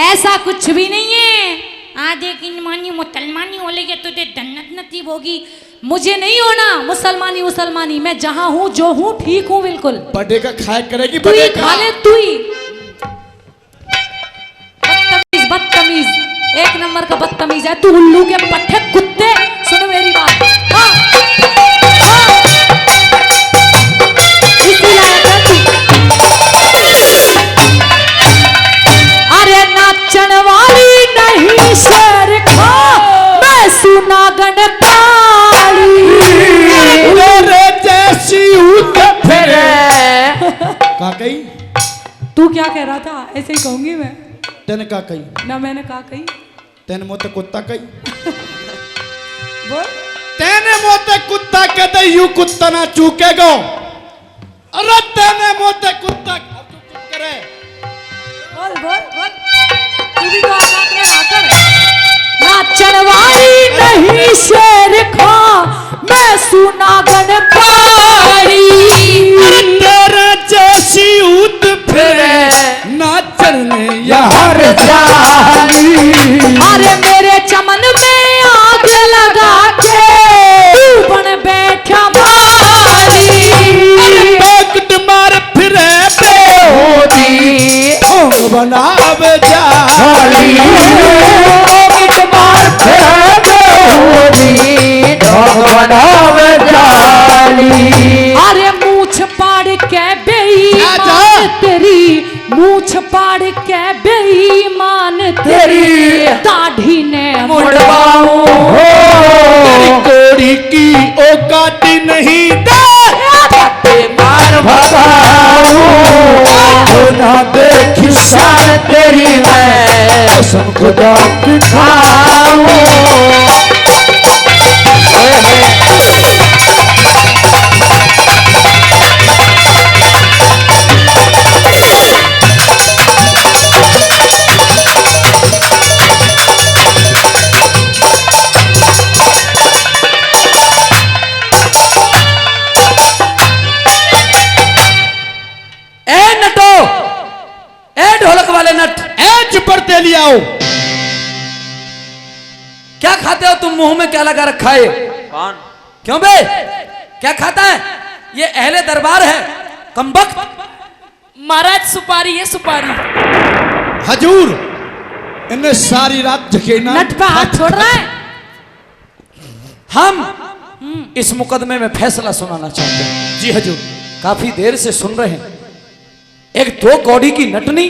[SPEAKER 2] ऐसा कुछ भी नहीं है। आज एक हिंदुवानी मुसलमानी हो लेगी तुझे जन्नत नसीब होगी। मुझे नहीं होना मुसलमानी मुसलमानी, मैं जहां हूं जो हूं ठीक हूं बिल्कुल।
[SPEAKER 5] बड़े का खाया करेगी,
[SPEAKER 2] तू ही
[SPEAKER 5] बड़े का।
[SPEAKER 2] खा ले, तू ही। बदतमीज, बदतमीज, एक नंबर का बदतमीज है तू, उल्लू के पट्टे कुत्ते। सुनो मेरी बात, हाँ, हाँ। इसी लायक है तू। अरे नाचन वाली नहीं शेर खा, मैं सुनागन पाली।
[SPEAKER 5] तेरे जैसी उठ फिरे। का कही?
[SPEAKER 2] तू क्या कह रहा था? ऐसे ही कहूंगी मैं।
[SPEAKER 5] तेने का कही?
[SPEAKER 2] ना मैंने कहा कही।
[SPEAKER 5] तेने मोते कुत्ता कही?
[SPEAKER 2] बोल।
[SPEAKER 5] तेने मोते कुत्ता कहते यू कुत्ता ना चूकेगा। अरे तेने मोते कुत्ता करे।
[SPEAKER 2] बोल बोल बोल। तू भी तो औकात में आकर। नाचन वाली नहीं शेर खा, मैं सुनागन पाली।
[SPEAKER 5] तेरे जैसी उठ फिरे नाचन यार जाली।
[SPEAKER 2] अरे मेरे चमन में आग लगा के तू बन बैठा माली।
[SPEAKER 5] पकड़ मार फिरे बेहोदी ढोंग बनावे जाली।
[SPEAKER 4] पकड़ मार फिरे बेहोदी ढोंग बनावे जाली।
[SPEAKER 2] अरे मूछ पाड़ के बेईमान तेरी, मूछ पाड़ के बेईमान तेरी दाढ़ी ने
[SPEAKER 4] मुड़वाऊं
[SPEAKER 5] कोड़ी की औकात नहीं दे
[SPEAKER 4] मार भगाऊं खुदा देखी शान तेरी मैं कसम खुदा की खाऊं।
[SPEAKER 1] मुंह में क्या लगा रखा है?
[SPEAKER 3] कौन?
[SPEAKER 1] क्यों बे, क्या खाता है? ये अहले दरबार है कमबख्त।
[SPEAKER 3] महाराज सुपारी है, सुपारी।
[SPEAKER 5] हजूर, इन्हें सारी रात झकेना।
[SPEAKER 2] नट पे हाथ छोड़ रहा है।
[SPEAKER 1] हम इस मुकदमे में फैसला सुनाना चाहते हैं।
[SPEAKER 5] जी हजूर।
[SPEAKER 1] काफी देर से सुन रहे हैं, एक 2 कौड़ी की नटनी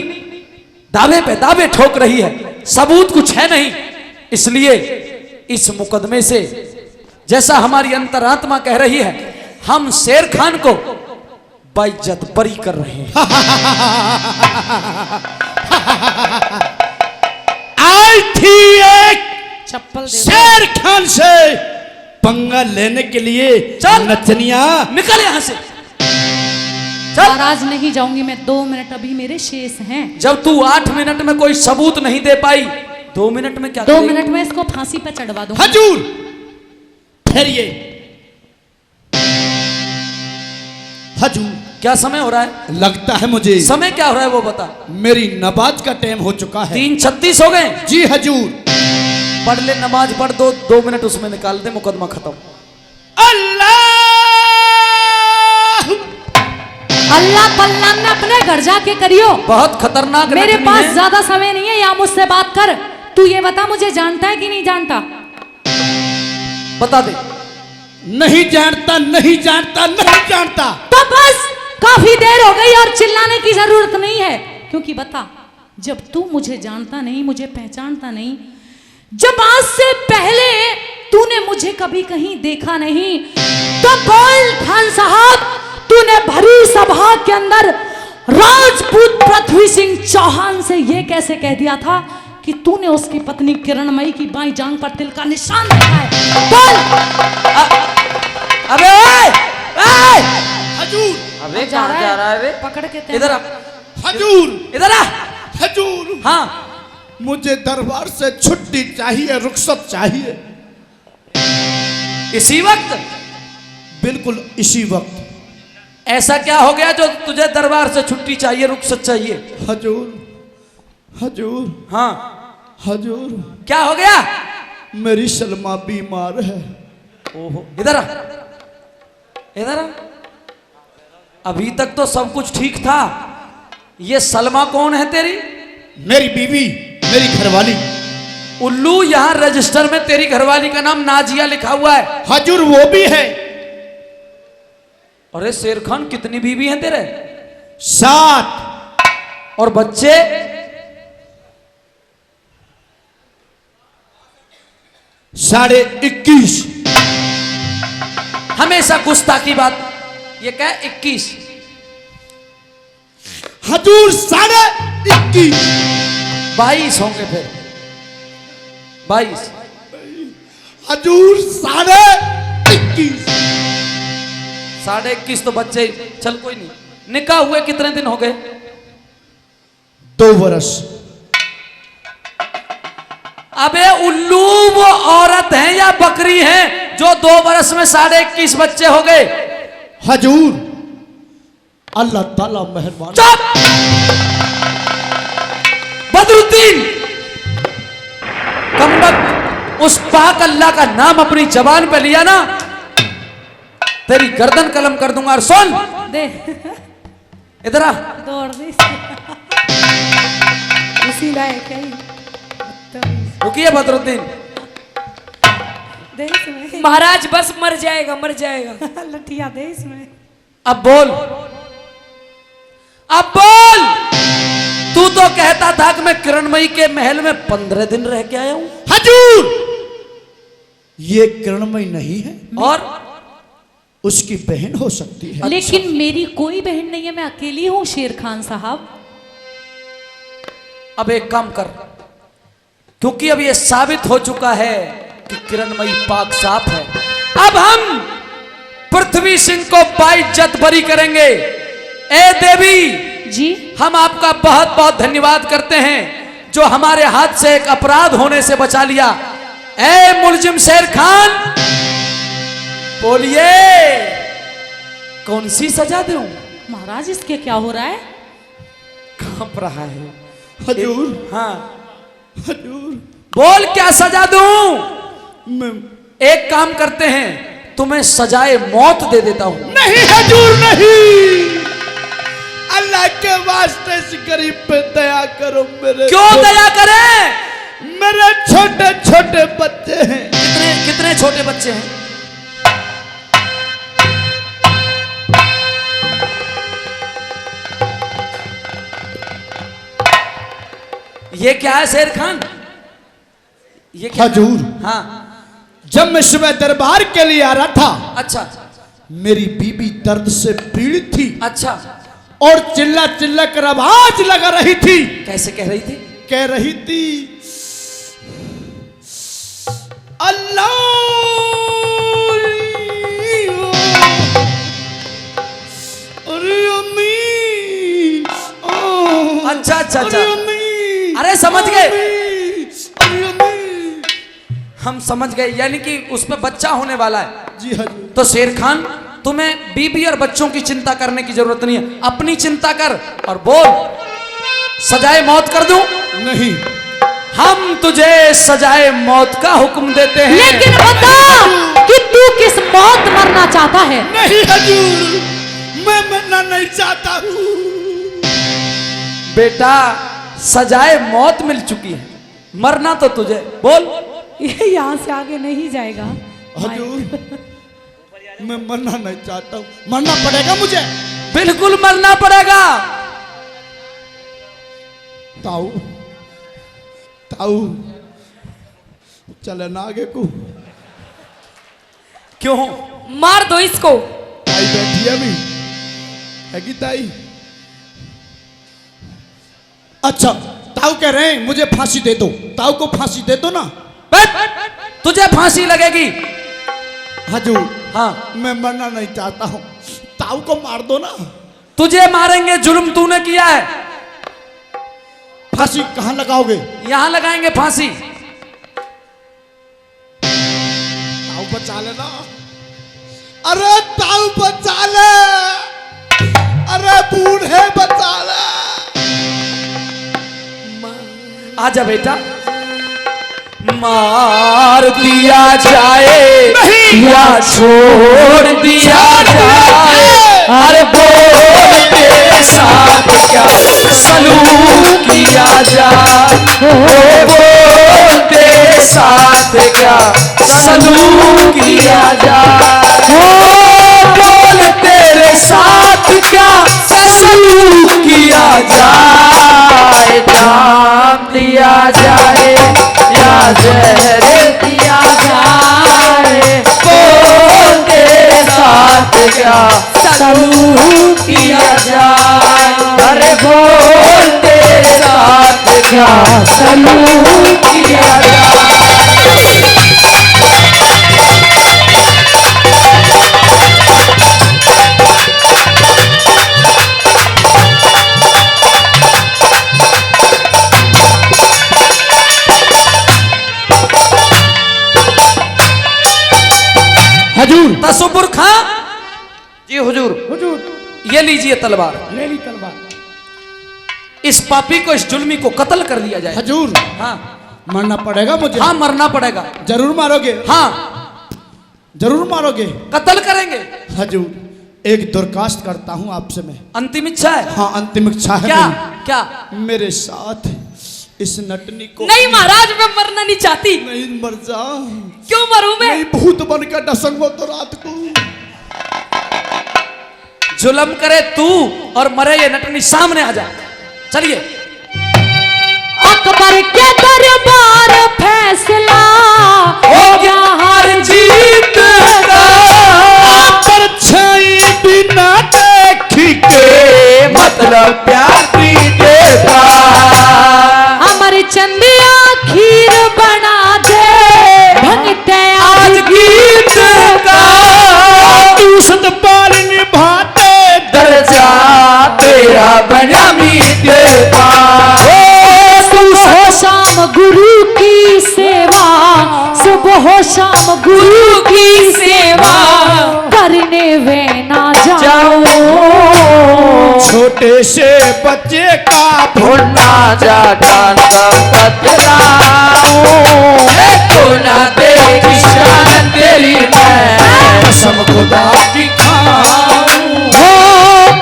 [SPEAKER 1] दावे पे दावे ठोक रही है, सबूत कुछ है नहीं। इसलिए इस मुकदमे से, जैसा हमारी अंतरात्मा कह रही है, हम शेर खान को बाइज्जत बरी कर रहे हैं।
[SPEAKER 5] आई थी एक
[SPEAKER 2] चप्पल दे।
[SPEAKER 5] शेर खान से पंगा लेने के लिए।
[SPEAKER 1] चल
[SPEAKER 5] नचनिया,
[SPEAKER 1] निकल यहां से।
[SPEAKER 2] महाराज नहीं जाऊंगी मैं, 2 मिनट अभी मेरे शेष हैं।
[SPEAKER 1] जब तू 8 मिनट में कोई सबूत नहीं दे पाई, 2 मिनट में क्या
[SPEAKER 2] 2
[SPEAKER 1] करेगी?
[SPEAKER 2] मिनट में इसको फांसी पे चढ़वा दूंगा।
[SPEAKER 5] हजूर, ठहरिए। हजूर,
[SPEAKER 1] क्या समय हो रहा है?
[SPEAKER 5] लगता है मुझे
[SPEAKER 1] समय क्या हो रहा है वो बता।
[SPEAKER 5] मेरी नमाज का टाइम हो चुका है।
[SPEAKER 1] 3:36 हो गए।
[SPEAKER 5] जी हजूर।
[SPEAKER 1] पढ़ ले, नमाज पढ़, 2 मिनट उसमें निकाल दे, मुकदमा खत्म।
[SPEAKER 5] अल्लाह
[SPEAKER 2] अल्लाह पल्ला में अपने घर जाके करियो।
[SPEAKER 1] बहुत खतरनाक
[SPEAKER 2] मेरे
[SPEAKER 1] नटनी
[SPEAKER 2] पास
[SPEAKER 1] है।
[SPEAKER 2] ज्यादा समय नहीं है, या मुझसे बात कर। तू ये बता, मुझे जानता है कि नहीं जानता?
[SPEAKER 1] बता दे।
[SPEAKER 5] नहीं जानता, नहीं जानता, नहीं जानता।
[SPEAKER 2] तो बस काफी देर हो गई और चिल्लाने की जरूरत नहीं है। क्योंकि बता, जब तू मुझे जानता नहीं, मुझे पहचानता नहीं, जब आज से पहले तूने मुझे कभी कहीं देखा नहीं, तो बोल खान साहब, तूने भरी सभा के अंदर राजपूत पृथ्वी सिंह चौहान से यह कैसे कह दिया था कि तूने उसकी पत्नी किरणमयी की बाईं जांग पर तिल का निशान देखा है? बोल।
[SPEAKER 1] अबे ओए, ओए!
[SPEAKER 5] हजूर,
[SPEAKER 3] अबे कहाँ जा रहा है बे?
[SPEAKER 2] पकड़ के
[SPEAKER 1] इधर आ,
[SPEAKER 5] हजूर,
[SPEAKER 1] इधर आ।
[SPEAKER 5] हजूर।
[SPEAKER 1] हाँ,
[SPEAKER 5] मुझे दरबार से छुट्टी चाहिए, रुखसत चाहिए।
[SPEAKER 1] इसी वक्त?
[SPEAKER 5] बिल्कुल इसी वक्त।
[SPEAKER 1] ऐसा क्या हो गया जो तुझे दरबार से छुट्टी चाहिए, रुखसत चाहिए?
[SPEAKER 5] हजूर, हजूर,
[SPEAKER 1] हाँ,
[SPEAKER 5] हजूर,
[SPEAKER 1] क्या हो गया?
[SPEAKER 5] मेरी सलमा बीमार है।
[SPEAKER 1] ओहो, इधर आ, इधर आ। अभी तक तो सब कुछ ठीक था। ये सलमा कौन है तेरी?
[SPEAKER 5] मेरी बीवी, मेरी घरवाली।
[SPEAKER 1] उल्लू, यहां रजिस्टर में तेरी घरवाली का नाम नाजिया लिखा हुआ है।
[SPEAKER 5] हजूर, वो भी है।
[SPEAKER 1] अरे शेर खान, कितनी बीवी हैं तेरे?
[SPEAKER 5] 7।
[SPEAKER 1] और बच्चे?
[SPEAKER 5] 21.5।
[SPEAKER 1] हमेशा गुस्ताखी बात। ये क्या है? 21।
[SPEAKER 5] हजूर, 21.5।
[SPEAKER 1] 22 होंगे फिर। 22।
[SPEAKER 5] हजूर, 21.5।
[SPEAKER 1] 21.5 तो बच्चे। चल कोई नहीं। निकाह हुए कितने दिन हो गए?
[SPEAKER 5] 2 बरस।
[SPEAKER 1] अबे उल्लू, वो औरत है या बकरी है जो 2 बरस में 21.5 बच्चे हो गए?
[SPEAKER 5] हजूर, अल्लाह ताला मेहरबान।
[SPEAKER 1] चुप! बदरुद्दीन, कमबख्त, उस पाक अल्लाह का नाम अपनी जबान पे लिया ना, तेरी गर्दन कलम कर दूंगा। और सुन,
[SPEAKER 2] दे
[SPEAKER 1] इधर आ।
[SPEAKER 2] दौड़ दे उसी लायक है।
[SPEAKER 1] रुकिए बदरुद्दीन।
[SPEAKER 2] दे इसमें
[SPEAKER 3] महाराज बस मर जाएगा, मर जाएगा।
[SPEAKER 2] लठिया दे इसमें।
[SPEAKER 1] अब बोल, अब बोल। तू तो कहता था कि मैं किरणमयी के महल में 15 दिन रह के आया हूं।
[SPEAKER 5] हजूर, ये किरणमयी नहीं है,
[SPEAKER 1] और
[SPEAKER 5] उसकी बहन हो सकती है।
[SPEAKER 2] लेकिन मेरी कोई बहन नहीं है, मैं अकेली हूँ शेर खान साहब।
[SPEAKER 1] अब एक काम कर, क्योंकि अब ये साबित हो चुका है कि किरणमयी पाक साफ है, अब हम पृथ्वी सिंह को बाइज्जत बरी करेंगे। ए देवी
[SPEAKER 2] जी,
[SPEAKER 1] हम आपका बहुत बहुत धन्यवाद करते हैं जो हमारे हाथ से एक अपराध होने से बचा लिया। ए मुलजिम शेर खान, बोलिए कौन सी सजा दूं?
[SPEAKER 2] महाराज इसके क्या हो रहा है?
[SPEAKER 1] कांप रहा है।
[SPEAKER 5] हजूर,
[SPEAKER 1] हाँ,
[SPEAKER 5] हजूर,
[SPEAKER 1] बोल क्या सजा दूं?
[SPEAKER 5] मैं
[SPEAKER 1] एक काम करते हैं, तुम्हें सजाए मौत दे देता हूं।
[SPEAKER 5] नहीं हजूर नहीं, अल्लाह के वास्ते इस गरीब पे दया करो। मेरे
[SPEAKER 1] क्यों दया करें?
[SPEAKER 5] मेरे छोटे छोटे बच्चे हैं।
[SPEAKER 1] कितने कितने छोटे बच्चे हैं? ये क्या है शेर खान? ये क्या?
[SPEAKER 5] हजूर,
[SPEAKER 1] हाँ,
[SPEAKER 5] जब मैं सुबह दरबार के लिए आ रहा था,
[SPEAKER 1] अच्छा
[SPEAKER 5] मेरी बीबी दर्द से पीड़ित थी
[SPEAKER 1] अच्छा।
[SPEAKER 5] और चिल्ला चिल्ला कर आवाज लगा रही थी।
[SPEAKER 1] कैसे कह रही थी?
[SPEAKER 5] कह रही थी, अल्लाह, अरे अम्मी,
[SPEAKER 1] अच्छा अच्छा अच्छा,
[SPEAKER 5] अरे अम्मी,
[SPEAKER 1] अरे समझ गए,
[SPEAKER 5] अरे अम्मी।
[SPEAKER 1] हम समझ गए, यानी कि उसमें बच्चा होने वाला है।
[SPEAKER 5] जी हजूर।
[SPEAKER 1] तो शेर खान, तुम्हें बीबी और बच्चों की चिंता करने की जरूरत नहीं है, अपनी चिंता कर और बोल, सजाए मौत कर दूं?
[SPEAKER 5] नहीं,
[SPEAKER 1] हम तुझे सजाए मौत का हुक्म देते हैं।
[SPEAKER 2] लेकिन बता कि तू किस मौत मरना चाहता है।
[SPEAKER 5] नहीं हजूर, मैं मरना नहीं चाहता हूँ।
[SPEAKER 1] बेटा, सजाए मौत मिल चुकी है, मरना तो तुझे, बोल।
[SPEAKER 2] ये यहाँ से आगे नहीं जाएगा।
[SPEAKER 5] हजूर, मैं मरना नहीं चाहता हूँ। मरना पड़ेगा मुझे।
[SPEAKER 1] बिल्कुल मरना पड़ेगा।
[SPEAKER 5] ताऊ, ताऊ, चले ना आगे को।
[SPEAKER 1] क्यों?
[SPEAKER 3] मार दो इसको।
[SPEAKER 5] ताई बैठी है अभी, है कि ताई? अच्छा, ताऊ कह रहे हैं मुझे फांसी दे दो। ताऊ को फांसी दे दो ना।
[SPEAKER 1] बैठ, तुझे फांसी लगेगी।
[SPEAKER 5] हजूर,
[SPEAKER 1] हाँ,
[SPEAKER 5] मैं मरना नहीं चाहता हूँ, ताऊ को मार दो ना।
[SPEAKER 1] तुझे मारेंगे, जुर्म तूने किया है।
[SPEAKER 5] फांसी कहाँ लगाओगे?
[SPEAKER 1] यहां लगाएंगे फांसी।
[SPEAKER 5] ताऊ बचा लेना। अरे ताऊ बचा ले, अरे बूढ़े बचा ले।
[SPEAKER 1] आजा बेटा। मार दिया जाए या छोड़ दिया जाए, अरे बोल तेरे साथ क्या सलूक किया जाए, बोल तेरे साथ क्या सलूक किया जाए, बोल तेरे साथ क्या सलूक किया जाए, जान दिया जाए या जहर दिया जाए, बोल तेरे साथ क्या सलूक किया जाए, अरे बोल तेरे साथ क्या सलूक किया जाए।
[SPEAKER 5] हजूर,
[SPEAKER 1] तसुबुर खां जी। हुजूर,
[SPEAKER 5] हुजूर,
[SPEAKER 1] ये लीजिए तलवार,
[SPEAKER 5] ले ली तलवार।
[SPEAKER 1] इस पापी को, इस जुल्मी को कत्ल कर दिया जाए।
[SPEAKER 5] हजूर,
[SPEAKER 1] हाँ
[SPEAKER 5] मरना पड़ेगा मुझे।
[SPEAKER 1] हाँ, मरना पड़ेगा।
[SPEAKER 5] जरूर मारोगे?
[SPEAKER 1] हाँ,
[SPEAKER 5] जरूर मारोगे।
[SPEAKER 1] कत्ल करेंगे।
[SPEAKER 5] हजूर, एक दरखास्त करता हूँ आपसे मैं।
[SPEAKER 1] अंतिम इच्छा है?
[SPEAKER 5] हाँ, अंतिम इच्छा है
[SPEAKER 1] क्या
[SPEAKER 5] मेरी।
[SPEAKER 1] क्या?
[SPEAKER 5] मेरे साथ इस नटनी को।
[SPEAKER 3] नहीं महाराज, मैं मरना नहीं चाहती।
[SPEAKER 5] नहीं मर जा।
[SPEAKER 3] क्यों मरूं मैं?
[SPEAKER 5] नहीं, भूत बनकर डसंगो तो रात को।
[SPEAKER 1] जुल्म करे तू और मरे ये नटनी, सामने आ जा। चलिए।
[SPEAKER 2] अकबर के दरबार फैसला
[SPEAKER 1] हो गया हार जीत का,
[SPEAKER 5] परछाई बिना देखी के
[SPEAKER 1] मतलब प्यार प्रीते का,
[SPEAKER 2] अमर चंदिया खीर बना दे भंगते
[SPEAKER 1] आज गीत का,
[SPEAKER 5] तू सतपाल निभाते
[SPEAKER 1] दर्जा तेरा बना मीठे का,
[SPEAKER 2] सुबह शाम गुरु की सेवा, सुबह शाम गुरु की सेवा करने वे ना जाओ।
[SPEAKER 5] छोटे से बच्चे का
[SPEAKER 1] भुना जाता बतलाओ, तू ना देखी
[SPEAKER 4] कसम खुदा की खाऊं,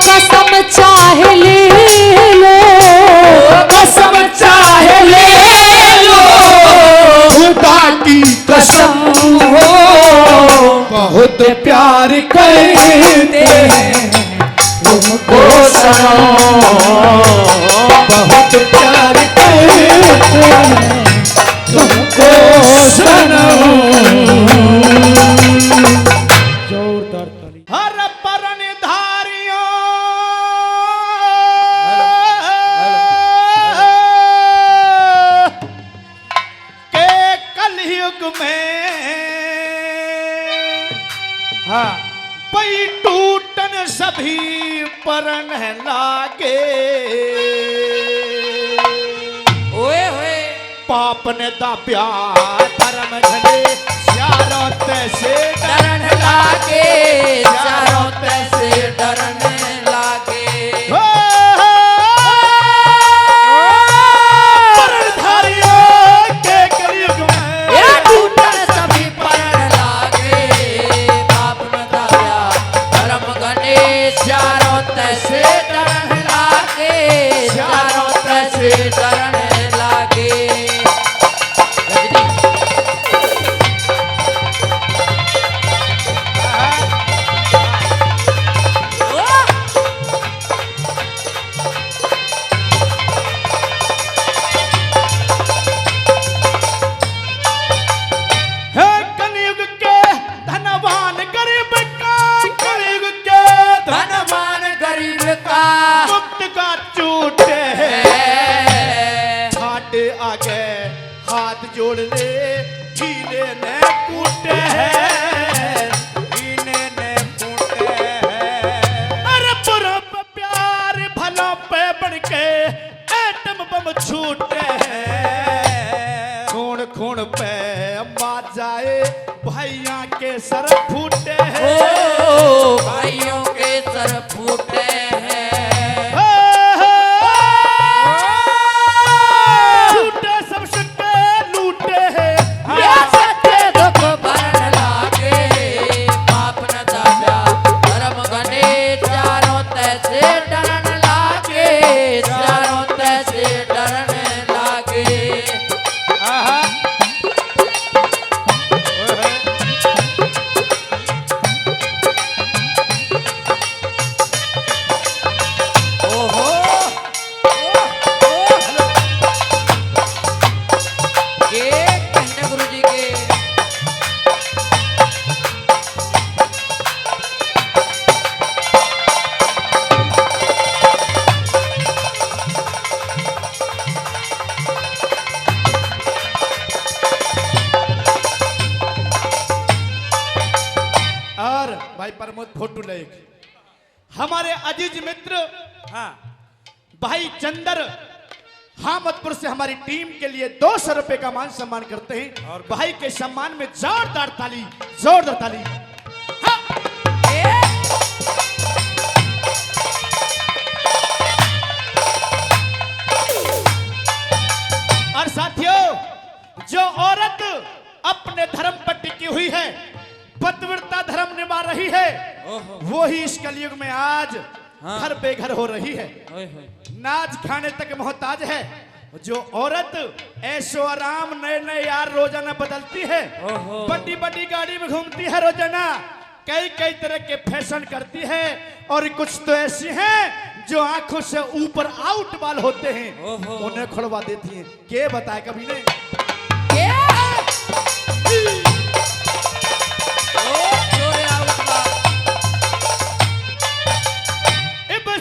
[SPEAKER 2] कसम चाहे ले लो,
[SPEAKER 4] कसम चाहे ले लो, खुदा की कसम हो, बहुत प्यार करते हैं तुमको सनम, बहुत प्यार करते हैं तुमको सनम।
[SPEAKER 5] जोरदार ताली। हर परन धारियों के कलयुग में हाँ पई टूटन सभी परन लागे,
[SPEAKER 3] ओए होए
[SPEAKER 5] पाप ने दाप्या धर्म घने चारों तैसे
[SPEAKER 3] डरन लागे, चारों तैसे डरन लागे।
[SPEAKER 5] परधारियों के कलयुग में
[SPEAKER 3] ये टूटन सभी परन लागे, पाप न दाया धर्म घने चारों तैसे डरन लागे, चारों तैसे डरन लागे। रजनी
[SPEAKER 5] है कलयुग के धनवान गरीब का, कलयुग के
[SPEAKER 3] धनवान गरीब का
[SPEAKER 5] मुक्त का चूटे है, छाटे आगे हाथ जोड़ ले हीने ने कूटे हैं, हीने ने कूटे हैं। अरे बुरों पे प्यार भलों पे बढ़के एटम बम छूटे हैं, खून खून पे मार जाए भैया के सर फूटे हैं।
[SPEAKER 3] ओ भाइयों के सर फूटे हैं।
[SPEAKER 5] छूटे सब सुटे लूटे हैं,
[SPEAKER 3] ये सच्चे दुख भरन लागे, पाप न दाया धर्म घने चारों तैसे डरन लागे, चारों तैसे डरन लागे। ओहो ये कहने गुरुजी के
[SPEAKER 5] और भाई प्रमोद फोटो ले हमारे अजीज मित्र हाँ भाई चंदर हामदपुर से हमारी टीम के लिए 200 रुपए का मान सम्मान करते हैं और भाई के सम्मान में जोरदार ताली, जोरदार ताली। हाँ। और साथियों जो औरत अपने धर्म पर टिकी हुई है, पतिव्रता धर्म निभा रही है, वो ही इस कलयुग में आज घर बेघर हो रही है, नाच खाने तक मोहताज है। जो औरत ऐशो आराम नए नए यार रोजाना बदलती है, बड़ी बड़ी गाड़ी में घूमती है रोजाना, कई कई तरह के फैशन करती है, और कुछ तो ऐसी हैं जो आंखों से ऊपर आउट बाल होते हैं उन्हें खुड़वा देती हैं। के बताए कभी ने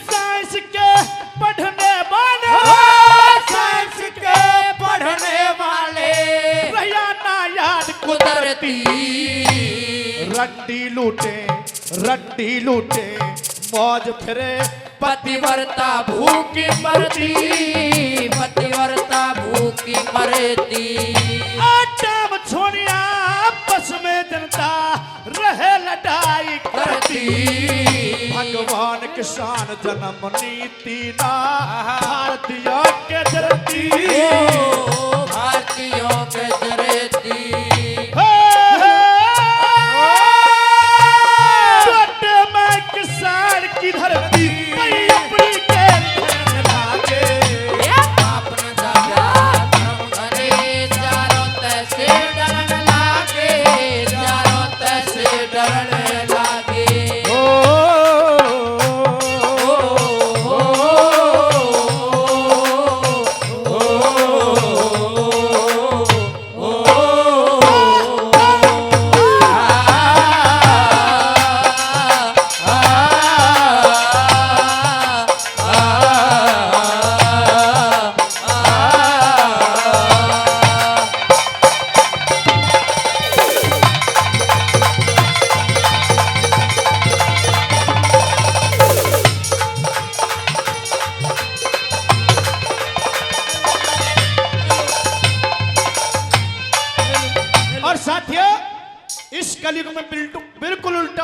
[SPEAKER 5] साइंस के पढ़ने वाले,
[SPEAKER 3] साइंस के पढ़ने वाले
[SPEAKER 5] भैया ना याद
[SPEAKER 3] कुदरती
[SPEAKER 5] रट्टी लूटे मौज फिरे
[SPEAKER 3] पतिव्रता भूखी मरती, पतिव्रता भूखी मरती।
[SPEAKER 5] आटम छोड़िया बस में जनता रहे लड़ाई करती, भगवान किसान जन्म नीति ना भारतीयों के धरती,
[SPEAKER 3] भारतीयों के धरती।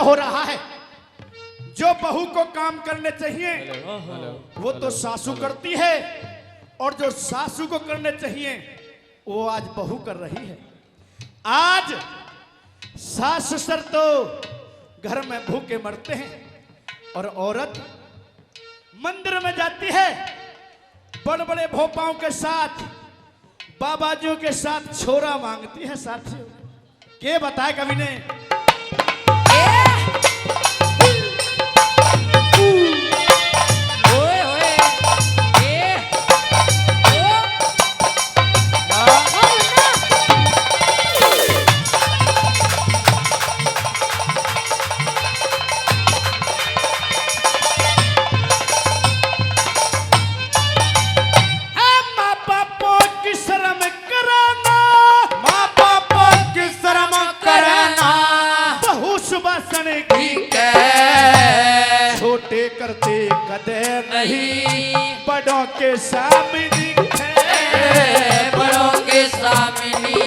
[SPEAKER 5] हो रहा है। जो बहू को काम करने चाहिए वो तो सासू करती है, और जो सासू को करने चाहिए वो आज बहू कर रही है। आज सास ससुर तो घर में भूखे मरते हैं, और औरत मंदिर में जाती है, बड़े बड़े भोपाओं के साथ, बाबाजियों के साथ छोरा मांगती है। साथियों, के बताए कभी ने? छोटे करते कदर नहीं, बड़ों के सामने
[SPEAKER 3] बड़ों के सामने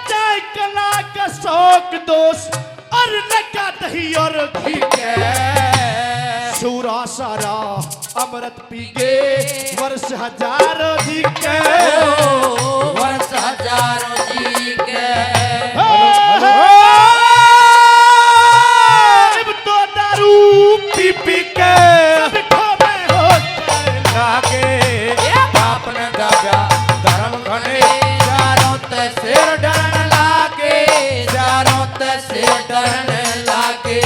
[SPEAKER 5] चाहे कला का शौक दोष और लगा दही और घी सूरा सारा अमृत पी गे वर्ष हजारों जी के,
[SPEAKER 3] वर्ष हजारों जी के।
[SPEAKER 5] पी पी के
[SPEAKER 3] बाप ने दादा धर्म घने चारों ते सिर डरन लागे, चारों ते सिर डरन लागे।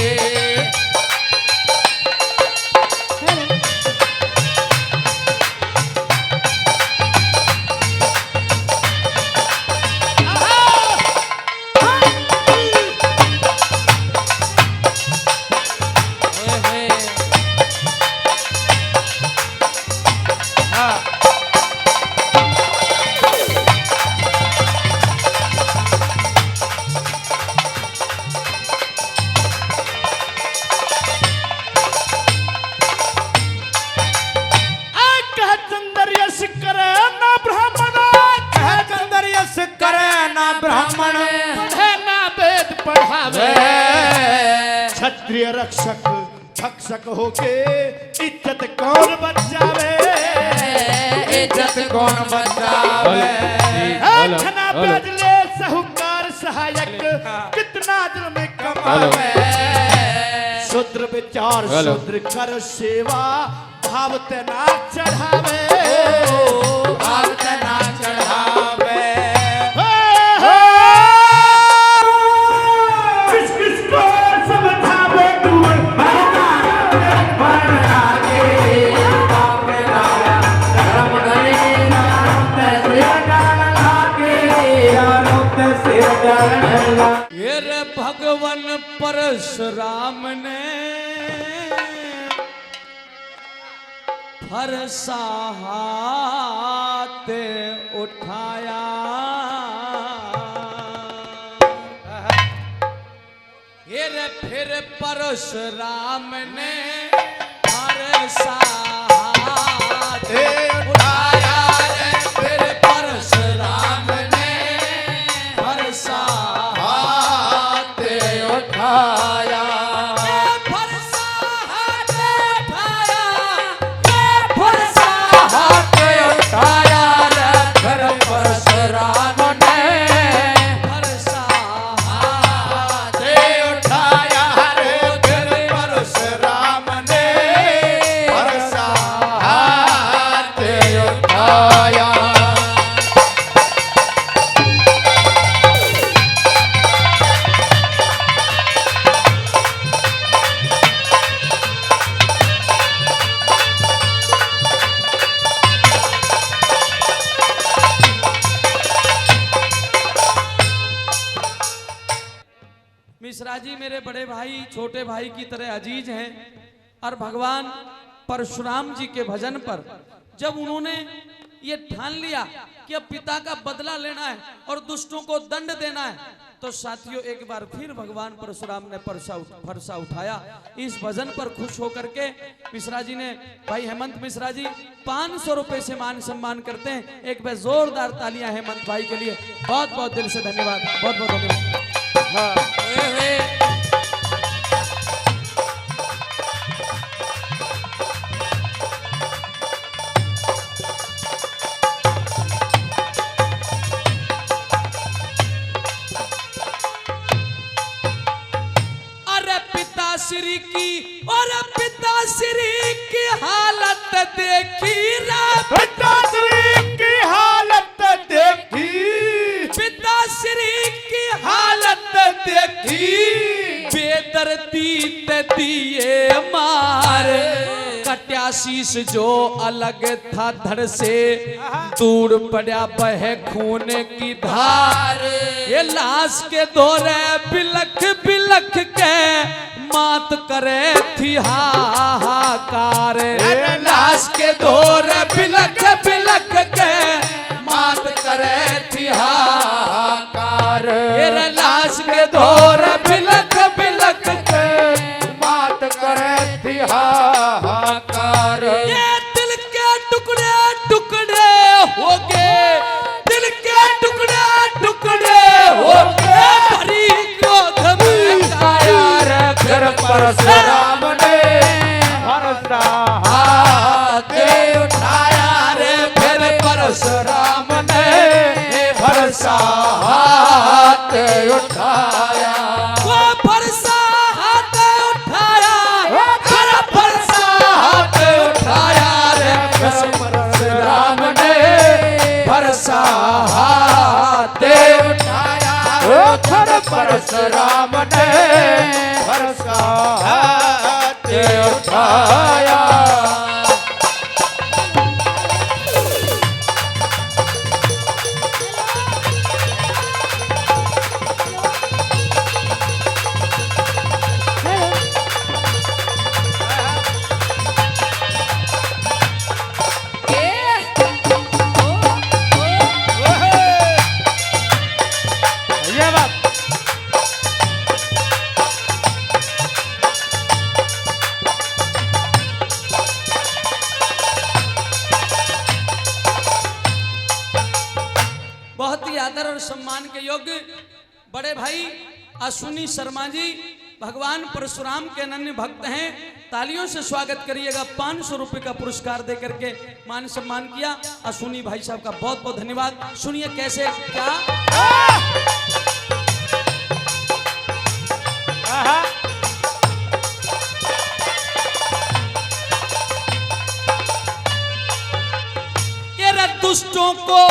[SPEAKER 5] क्षत्रिय रक्षक भक्षक होके इज्जत कौन बचावे,
[SPEAKER 3] इज्जत कौन बचावे।
[SPEAKER 5] खना बाजले साहूकार सहायक कितना जुल्म कमावे। शूद्र विचार शूद्र कर सेवा भाव तना चढ़ावे,
[SPEAKER 3] भाव तना चढ़ावे।
[SPEAKER 1] ये भगवान परशुराम ने फरसा हाथ उठाया, ये फिर परशुराम ने फरसा हाथ उठाया, फिर परशुराम ने फरसा हाथ उठाया, फरसा हाथ उठाया, फरसा हाथ उठाया, फिर परशुराम ने फरसा हाथ उठाया, फिर परशुराम ने फरसा हाथ उठाया। मिश्रा जी मेरे बड़े भाई छोटे भाई की तरह अजीज हैं, और भगवान परशुराम जी के भजन पर जब उन्होंने ये ठान लिया कि अब पिता का बदला लेना है और दुष्टों को दंड देना है, तो साथियों एक बार फिर भगवान परशुराम ने फरसा उठाया। इस भजन पर खुश होकर के मिश्रा जी ने, भाई हेमंत मिश्रा जी 500 रुपए से मान सम्मान करते हैं। एक बार जोरदार तालियां हेमंत भाई के लिए, बहुत बहुत दिल से धन्यवाद, बहुत बहुत धन्यवाद। हाँ। पिताश्री की और पिताश्री की हालत देखी रे,
[SPEAKER 3] पिताश्री की हालत देखी,
[SPEAKER 1] पिताश्री की हालत देखी, बेदर्दी ते दिए मार, कट्या शीश जो अलग था धड़ से, दूर पड़ा बह खून की धार, ये लाश के दौरे बिलख बिलख के मात करे थी हाहाकार, लाश के दौरे बिलख बिलख के मात करे थी हाहाकार, लाश के दौरे बिलख बिलख के
[SPEAKER 3] मात करे थी हाहाकार।
[SPEAKER 1] ये दिल के टुकड़े टुकड़े हो गए, दिल के टुकड़े टुकड़े हो गए, भरी क्रोध में काया रे,
[SPEAKER 3] फिर परशुराम ने भरसा हाथ उठाया रे, फिर परशुराम ने भरसा हाथ उठाया,
[SPEAKER 1] वो भरसा हाथ उठाया,
[SPEAKER 3] फिर परशा हाथ उठाया रे, फिर परशुराम ने भरसा हाथ उठाया, फिर परशुराम ने भरसा हाथ उठाया। ये बात
[SPEAKER 1] बहुत ही आदर और सम्मान के योग्य बड़े भाई अश्विनी शर्मा जी भगवान परशुराम के अनन्य भक्त हैं, तालियों से स्वागत करिएगा। 500 रुपए का पुरस्कार देकर के मान सम्मान किया अश्विनी भाई साहब का, बहुत बहुत धन्यवाद। सुनिए कैसे क्या ये रे दुष्टों को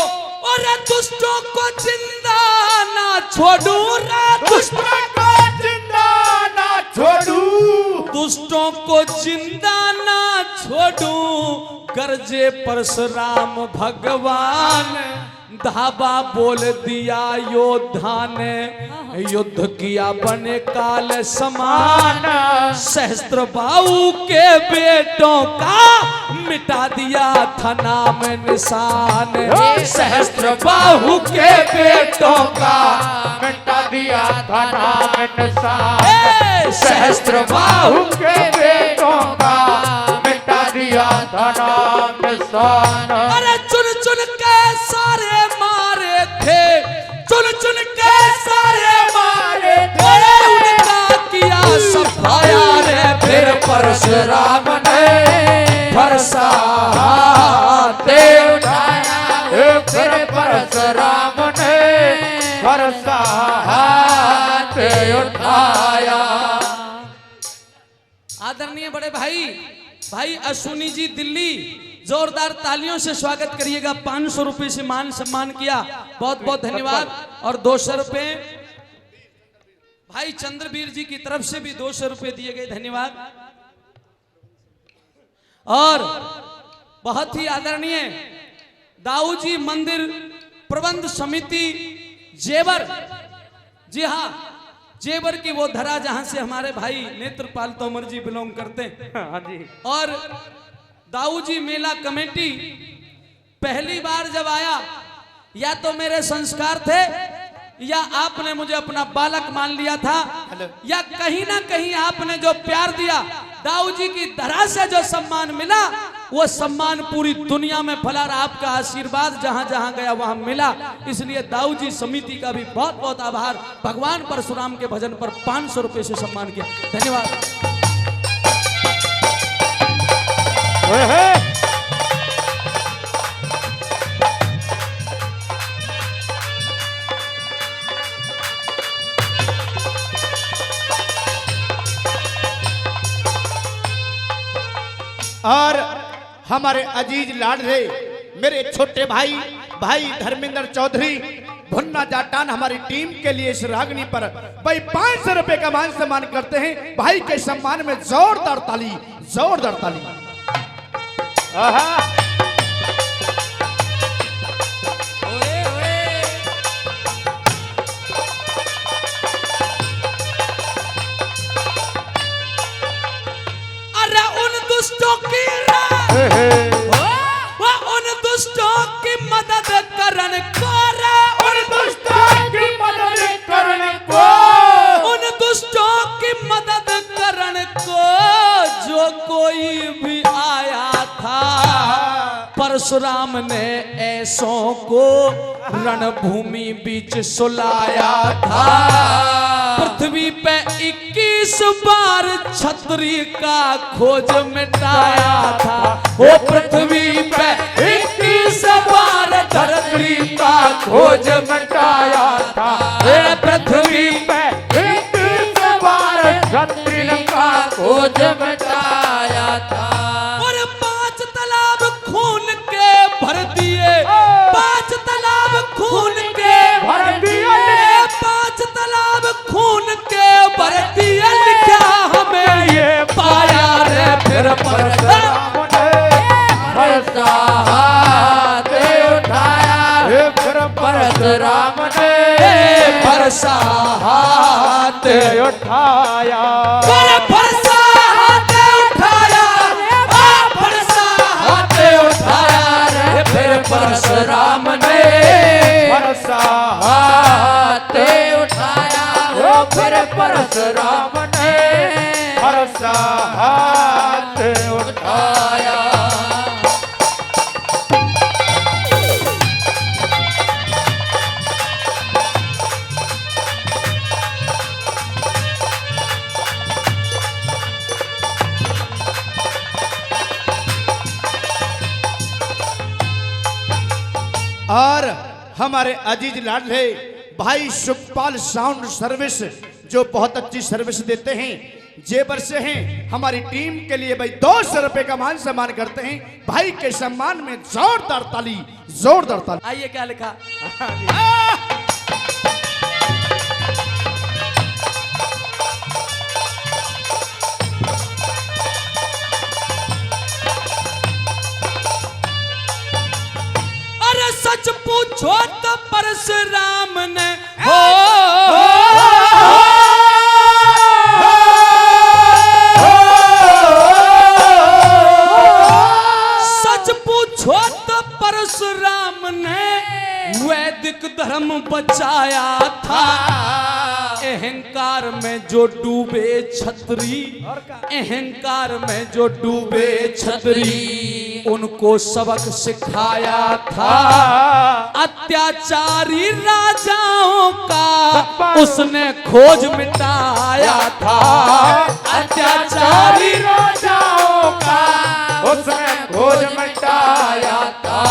[SPEAKER 1] और दुष्टों को जिंदा ना छोड़ू रे,
[SPEAKER 3] दुष्टों को जिंदा ना छोड़ू,
[SPEAKER 1] दुष्टों को जिंदा ना छोड़ू, गरजे परशुराम भगवान, धाबा बोल दिया योद्धा ने, युद्ध किया बने काल समान, सहस्त्र बाहु के बेटों का मिटा दिया था नाम निशान, सहस्त्र बाहु के बेटों का
[SPEAKER 3] मिटा दिया था नाम निशान, सहस्त्र बाहु के बेटों का मिटा दिया था नाम निशान।
[SPEAKER 1] अरे चुन चुन के सारे मारे थे, चुन चुन के सारे मारे थे, उनका किया सफाया रे,
[SPEAKER 3] फिर परशुराम ने भरसा हाथ उठाया, फिर परशुराम ने भरसा हाथ उठाया।
[SPEAKER 1] आदरणीय बड़े भाई भाई अश्विनी जी दिल्ली, जोरदार तालियों से स्वागत करिएगा। 500 रुपए से मान सम्मान किया, बहुत बहुत धन्यवाद। और 200 रुपए भाई चंद्रवीर जी की तरफ से भी 200 रुपए दिए गए, धन्यवाद। और बहुत ही आदरणीय दाऊजी मंदिर प्रबंध समिति जेवर, जी हाँ जेवर की वो धरा जहां से हमारे भाई नेत्रपाल तोमर जी बिलोंग करते हैं।
[SPEAKER 3] हाँ जी।
[SPEAKER 1] और दाऊजी मेला कमेटी पहली बार जब आया, या तो मेरे संस्कार थे या आपने मुझे अपना बालक मान लिया था, या कहीं ना कहीं आपने जो प्यार दिया, दाऊजी की धरा से जो सम्मान मिला, वो सम्मान पूरी दुनिया में फैला रहा। आपका आशीर्वाद जहां जहां गया वहां मिला, इसलिए दाऊजी समिति का भी बहुत बहुत आभार। भगवान परशुराम के भजन पर 500 रुपए से सम्मान किया, धन्यवाद।
[SPEAKER 5] और हमारे अजीज लाडले मेरे छोटे भाई भाई धर्मेंद्र चौधरी भुन्ना जाटान हमारी टीम के लिए इस रागनी पर भाई 500 रुपए का मान सम्मान करते हैं। भाई के सम्मान में जोरदार ताली, जोरदार ताली।
[SPEAKER 1] अरे उन दुष्टों की उन दुष्टों की मदद करन को रे, उन दुष्टों की मदद करन को, उन दुष्टों की मदद करन को जो कोई भी आया था। परशुराम ने ऐसों को रणभूमि बीच सुलाया था। पृथ्वी पे 21 बार छतरी का खोज मिटाया था। वो पृथ्वी पे 21 बार धरती का खोज मिटाया था। पृथ्वी पे 21 बार धरती का खोज मिटाया था। और 5 तालाब खून के भर दिए, 5 तालाब खून के भर दिए, 5 तालाब खून के भर दिए। लिखा हमें ये पाया रे फिर परशुराम ने हाथ उठाया, फिर परशुराम ने फरसा हाथ उठाया, फरसा हाथ उठाया, फरसा हाथ उठाया रे फिर परशुराम ने फरसा हाथ उठाया। वो फिर परशुराम ने फरसा हाथ उठाया।
[SPEAKER 5] और हमारे अजीज लाडले भाई सुखपाल साउंड सर्विस जो बहुत अच्छी सर्विस देते हैं, जेबर से हैं, हमारी टीम के लिए भाई 200 रुपए का मान सम्मान करते हैं। भाई के सम्मान में जोरदार ताली, जोरदार ताली।
[SPEAKER 1] आइए क्या लिखा। अरे सच पूछो तो परशुराम ने सच पूछो तो परशुराम ने वैदिक धर्म बचाया था। अहंकार में जो डूबे छतरी, अहंकार में जो डूबे छतरी, उनको सबक सिखाया था। अत्याचारी राजाओं का उसने खोज मिटाया था। अत्याचारी राजाओं का उसने खोज मिटाया था।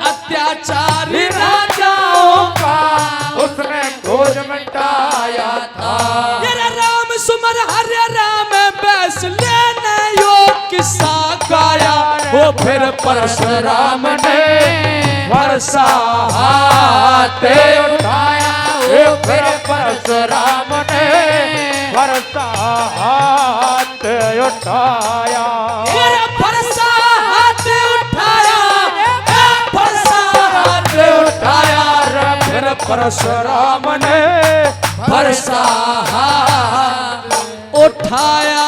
[SPEAKER 1] अत्याचारी राजाओं का उसने खोज मिटाया था। राम सुमर हरे राम बैस लेने योग किस्सा गाया। वो फिर परशुराम ने फरसा हाथ उठाया। वो फिर परशुराम ने फरसा हाथ उठाया। फरसा हाथ उठाया, फरसा हाथ उठाया। फिर परशुराम ने फरसा हाथ उठाया।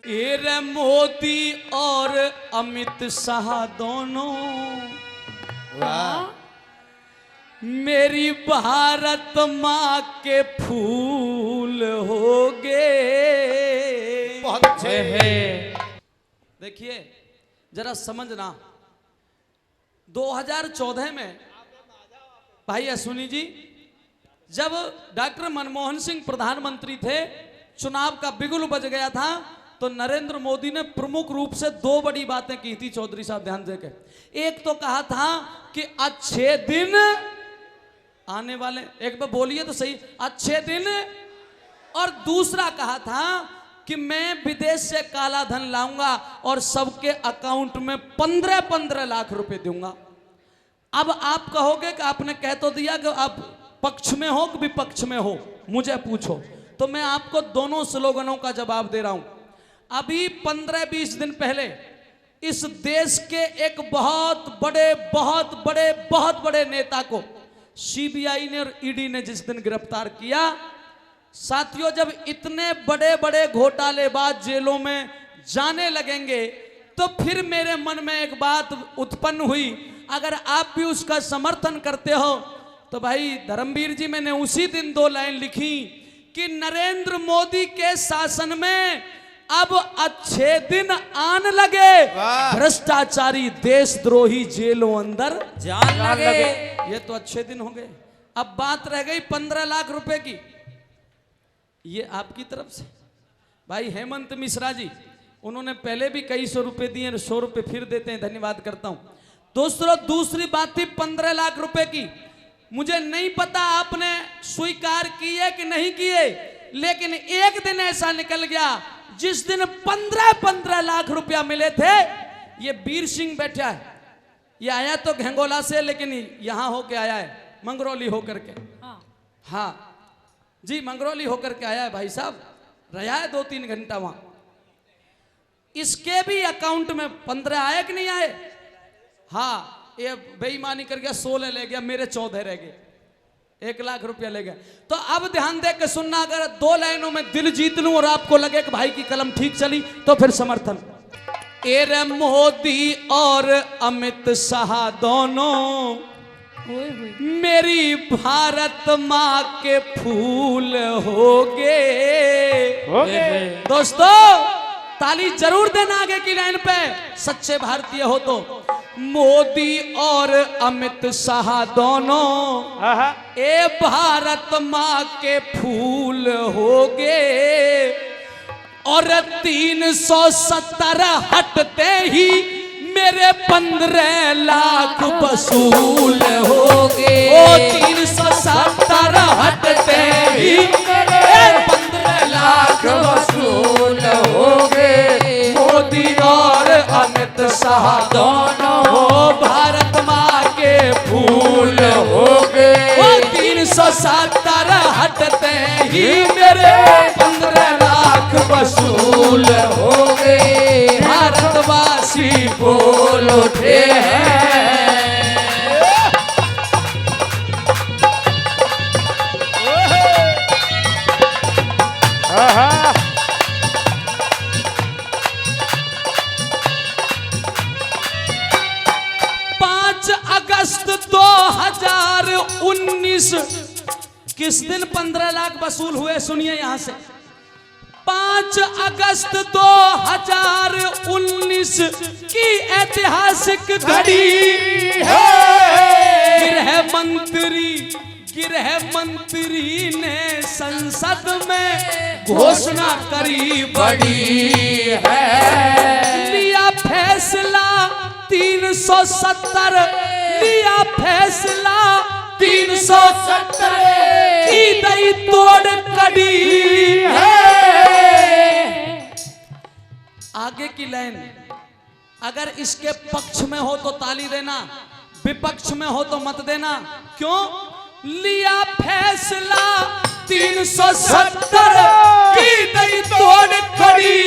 [SPEAKER 1] ये मोदी और अमित शाह दोनों मेरी भारत माँ के फूल हो गए।
[SPEAKER 5] बहुत अच्छे
[SPEAKER 1] हैं। देखिए जरा समझना, 2014 में भाई अश्विनी जी जब डॉक्टर मनमोहन सिंह प्रधानमंत्री थे, चुनाव का बिगुल बज गया था, तो नरेंद्र मोदी ने प्रमुख रूप से 2 बड़ी बातें की थी। चौधरी साहब ध्यान देकर, एक तो कहा था कि अच्छे दिन आने वाले, एक बार बोलिए तो सही, अच्छे दिन और दूसरा कहा था कि मैं विदेश से काला धन लाऊंगा और सबके अकाउंट में 15-15 लाख रुपए दूंगा। अब आप कहोगे कि आपने कह तो दिया कि आप पक्ष में हो कि विपक्ष में हो, मुझे पूछो, तो मैं आपको दोनों स्लोगनों का जवाब दे रहा हूं। अभी 15-20 दिन पहले इस देश के एक बहुत बड़े नेता को सीबीआई ने और ईडी ने जिस दिन गिरफ्तार किया, साथियों, जब इतने बड़े बड़े घोटालेबाज जेलों में जाने लगेंगे तो फिर मेरे मन में एक बात उत्पन्न हुई, अगर आप भी उसका समर्थन करते हो तो भाई धर्मवीर जी, मैंने उसी दिन 2 लाइन लिखी कि नरेंद्र मोदी के शासन में अब अच्छे दिन आन लगे, भ्रष्टाचारी देशद्रोही जेलों अंदर
[SPEAKER 3] जान लगे।
[SPEAKER 1] ये तो अच्छे दिन हो गए। अब बात रह गई 15 लाख रुपए की, ये आपकी तरफ से भाई हेमंत मिश्रा जी, उन्होंने पहले भी कई 100 रुपए दिए, 100 रुपए फिर देते हैं, धन्यवाद करता हूं। दोस्तों, दूसरी बात थी 15 लाख रुपए की। मुझे नहीं पता आपने स्वीकार किए कि नहीं किए, लेकिन एक दिन ऐसा निकल गया जिस दिन 15-15 लाख रुपया मिले थे। ये वीर सिंह बैठा है, ये आया तो घंगोला से, लेकिन यहां होके आया है, मंगरौली होकर के। हाँ जी, मंगरौली होकर के आया है भाई साहब, रहा है 2-3 घंटा वहां। इसके भी अकाउंट में 15 आए कि नहीं आए? हाँ, ये बेईमानी कर गया, 16 ले गया, मेरे 14 रह गए, 1 लाख रुपया ले गया। तो अब ध्यान दे के सुनना, अगर 2 लाइनों में दिल जीत लूं और आपको लगे कि भाई की कलम ठीक चली तो फिर समर्थन। एर मोदी और अमित शाह दोनों मेरी भारत माँ के फूल होगे। दोस्तों, ताली जरूर देना आगे की लाइन पे, सच्चे भारतीय हो तो। मोदी और अमित शाह दोनों ए भारत माँ के फूल होगे, और 370 हटते ही मेरे 15 लाख वसूल होगे। ओ 370 हटते ही मेरे 15 लाख वसूल होगे। मोदी और अमित शाह दोनों भारत माँ के फूल होगे। ओ 370 हटते ही मेरे 15 लाख वसूल होगे। भारतवासी बोल उठे हैं। 5 अगस्त 2019 किस दिन 15 लाख वसूल हुए? सुनिए यहां से। 5 अगस्त 2019 की ऐतिहासिक घड़ी है। गृह मंत्री ने संसद में घोषणा करी बड़ी है। लिया फैसला 370, लिया फैसला 370 की दई तोड़ कड़ी है। आगे की लाइन, अगर इसके पक्ष में हो तो ताली देना, विपक्ष में हो तो मत देना। क्यों? लिया फैसला 370 की दई तोड़ खड़ी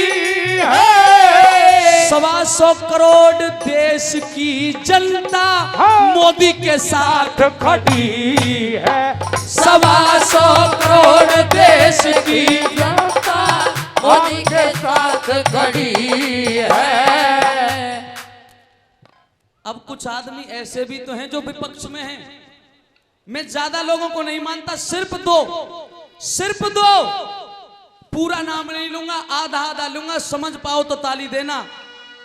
[SPEAKER 1] है। 125 करोड़ देश की जनता मोदी के साथ खड़ी है। 125 करोड़ देश की जनता मोदी के साथ खड़ी है। अब कुछ आदमी ऐसे भी तो हैं जो विपक्ष में हैं। मैं ज्यादा लोगों को नहीं मानता, सिर्फ दो, पूरा नाम नहीं लूंगा, आधा लूंगा, समझ पाओ तो ताली देना।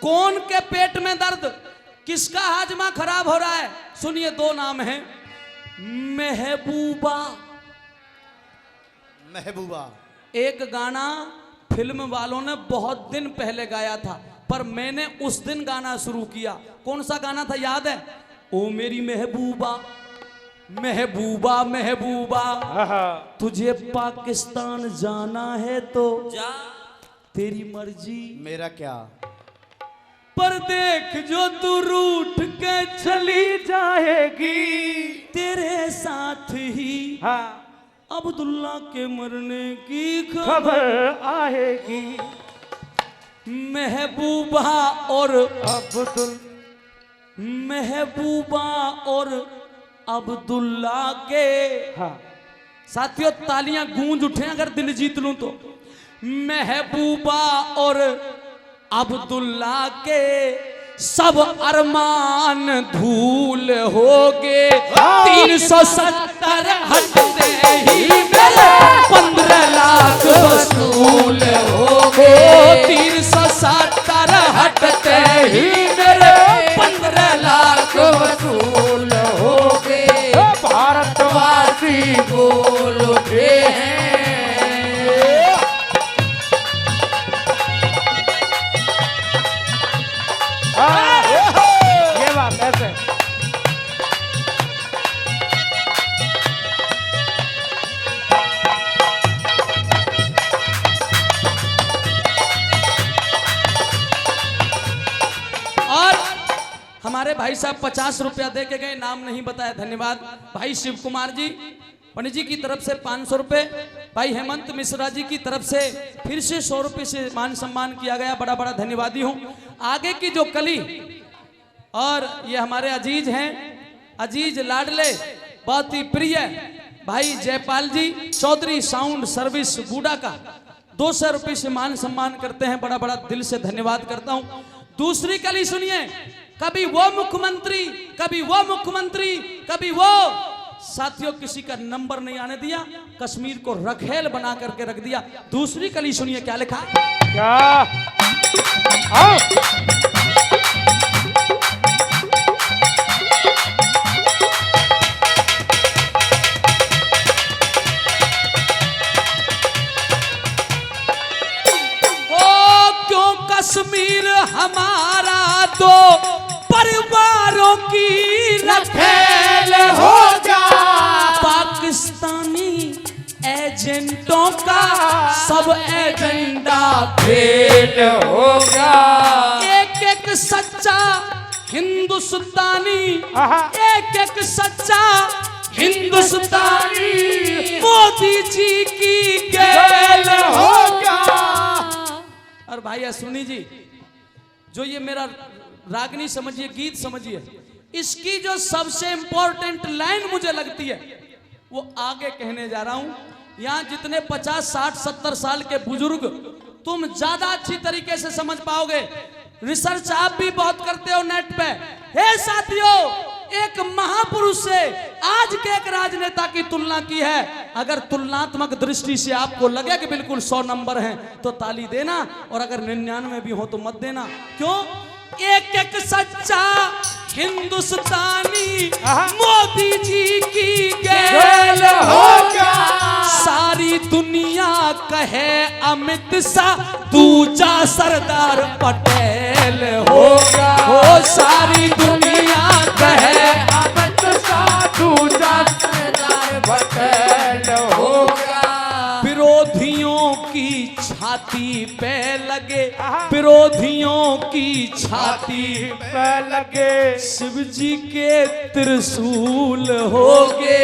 [SPEAKER 1] कौन के पेट में दर्द, किसका हाजमा खराब हो रहा है? सुनिए, 2 नाम हैं। महबूबा, एक गाना फिल्म वालों ने बहुत दिन पहले गाया था, पर मैंने उस दिन गाना शुरू किया। कौन सा गाना था याद है? ओ मेरी महबूबा, महबूबा महबूबा तुझे पाकिस्तान जाना है तो जा, तेरी मर्जी।
[SPEAKER 5] मेरा क्या?
[SPEAKER 1] पर देख जो तू रूठ के चली जाएगी, तेरे साथ ही अब्दुल्ला के मरने की खबर आएगी। महबूबा और महबूबा और अब्दुल्ला के साथियों तालियां गूंज उठे अगर दिल जीत लूं तो। महबूबा और अब्दुल्ला के सब अरमान धूल होगे। 370 हटते ही मेरे 15 लाख वसूल होगे। 370 हटते ही मेरे 15 लाख वसूल होगे। भारतवासी बोल उठे हैं।
[SPEAKER 3] ये बात ऐसे
[SPEAKER 1] और हमारे भाई साहब 50 रुपया दे के गए, नाम नहीं बताया, धन्यवाद। भाई शिव कुमार जी पंडित जी की तरफ से 500 रुपए। भाई हेमंत मिश्रा जी की तरफ से फिर से 100 रुपए से मान सम्मान किया गया, बड़ा बड़ा धन्यवादी हूँ। आगे की जो कली और ये हमारे अजीज हैं, अजीज लाडले बहुत ही प्रिय भाई जयपाल जी चौधरी साउंड सर्विस बूढ़ा का 200 रुपए से मान सम्मान करते हैं, बड़ा बड़ा दिल से धन्यवाद करता हूँ। दूसरी कली सुनिए, कभी वो मुख्यमंत्री, कभी वो मुख्यमंत्री, कभी वो साथियों किसी का नंबर नहीं आने दिया, कश्मीर को रखेल बना करके रख दिया। दूसरी कली सुनिए क्या लिखा।
[SPEAKER 3] क्या आओ
[SPEAKER 1] कश्मीर हमारा दो परिवारों की रखेल हो जा। पाकिस्तानी एजेंटों का सब एजेंडा फेल होगा। एक एक सच्चा हिंदुस्तानी, एक एक सच्चा हिंदुस्तानी मोदी जी की गेल होगा। और भाई सुनी जी, जो ये मेरा रागनी समझिए, गीत समझिए, इसकी जो सबसे इंपॉर्टेंट लाइन मुझे लगती है वो आगे कहने जा रहा हूं। यहां जितने 50, 60, 70 साल के बुजुर्ग तुम ज्यादा अच्छी तरीके से समझ पाओगे। रिसर्च आप भी बहुत करते हो नेट पे। हे साथियों, एक महापुरुष से आज के एक राजनेता की तुलना की है। अगर तुलनात्मक दृष्टि से आपको लगे कि बिल्कुल 100 नंबर हैं तो ताली देना, और अगर 99 भी हो तो मत देना। क्यों? एक एक सच्चा हिंदुस्तानी मोदी जी की गेल होगा। सारी दुनिया कहे अमित शाह, दूजा सरदार पटेल होगा। हो सारी दुनिया कहे अमित शाह, दूजा सरदार पटेल होगा। विरोधियों की छाती पे लगे, विरोधियों की छाती पे लगे शिव जी के त्रिशूल होगे।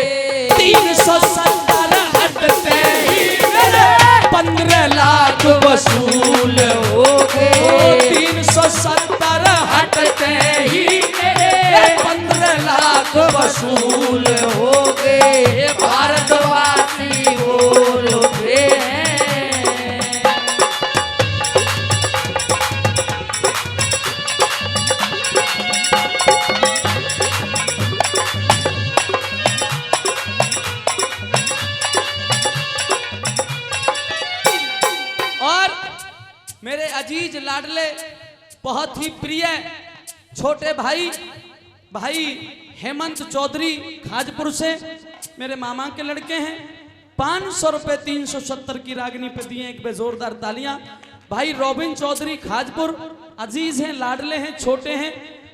[SPEAKER 1] 370 हटते ही मेरे 15 लाख वसूल होगे। 370 हटते ही मेरे 15 लाख वसूल होगे। भारतवासी बोल उठे हैं। और मेरे अजीज लाडले बहुत ही प्रिय छोटे भाई भाई हेमंत चौधरी खाजपुर से मेरे मामा के लड़के हैं। 500 रुपए 370 की रागनी पे दिए, एक बेजोरदार तालियां। भाई रॉबिन चौधरी खाजपुर अजीज हैं, लाडले हैं, छोटे हैं,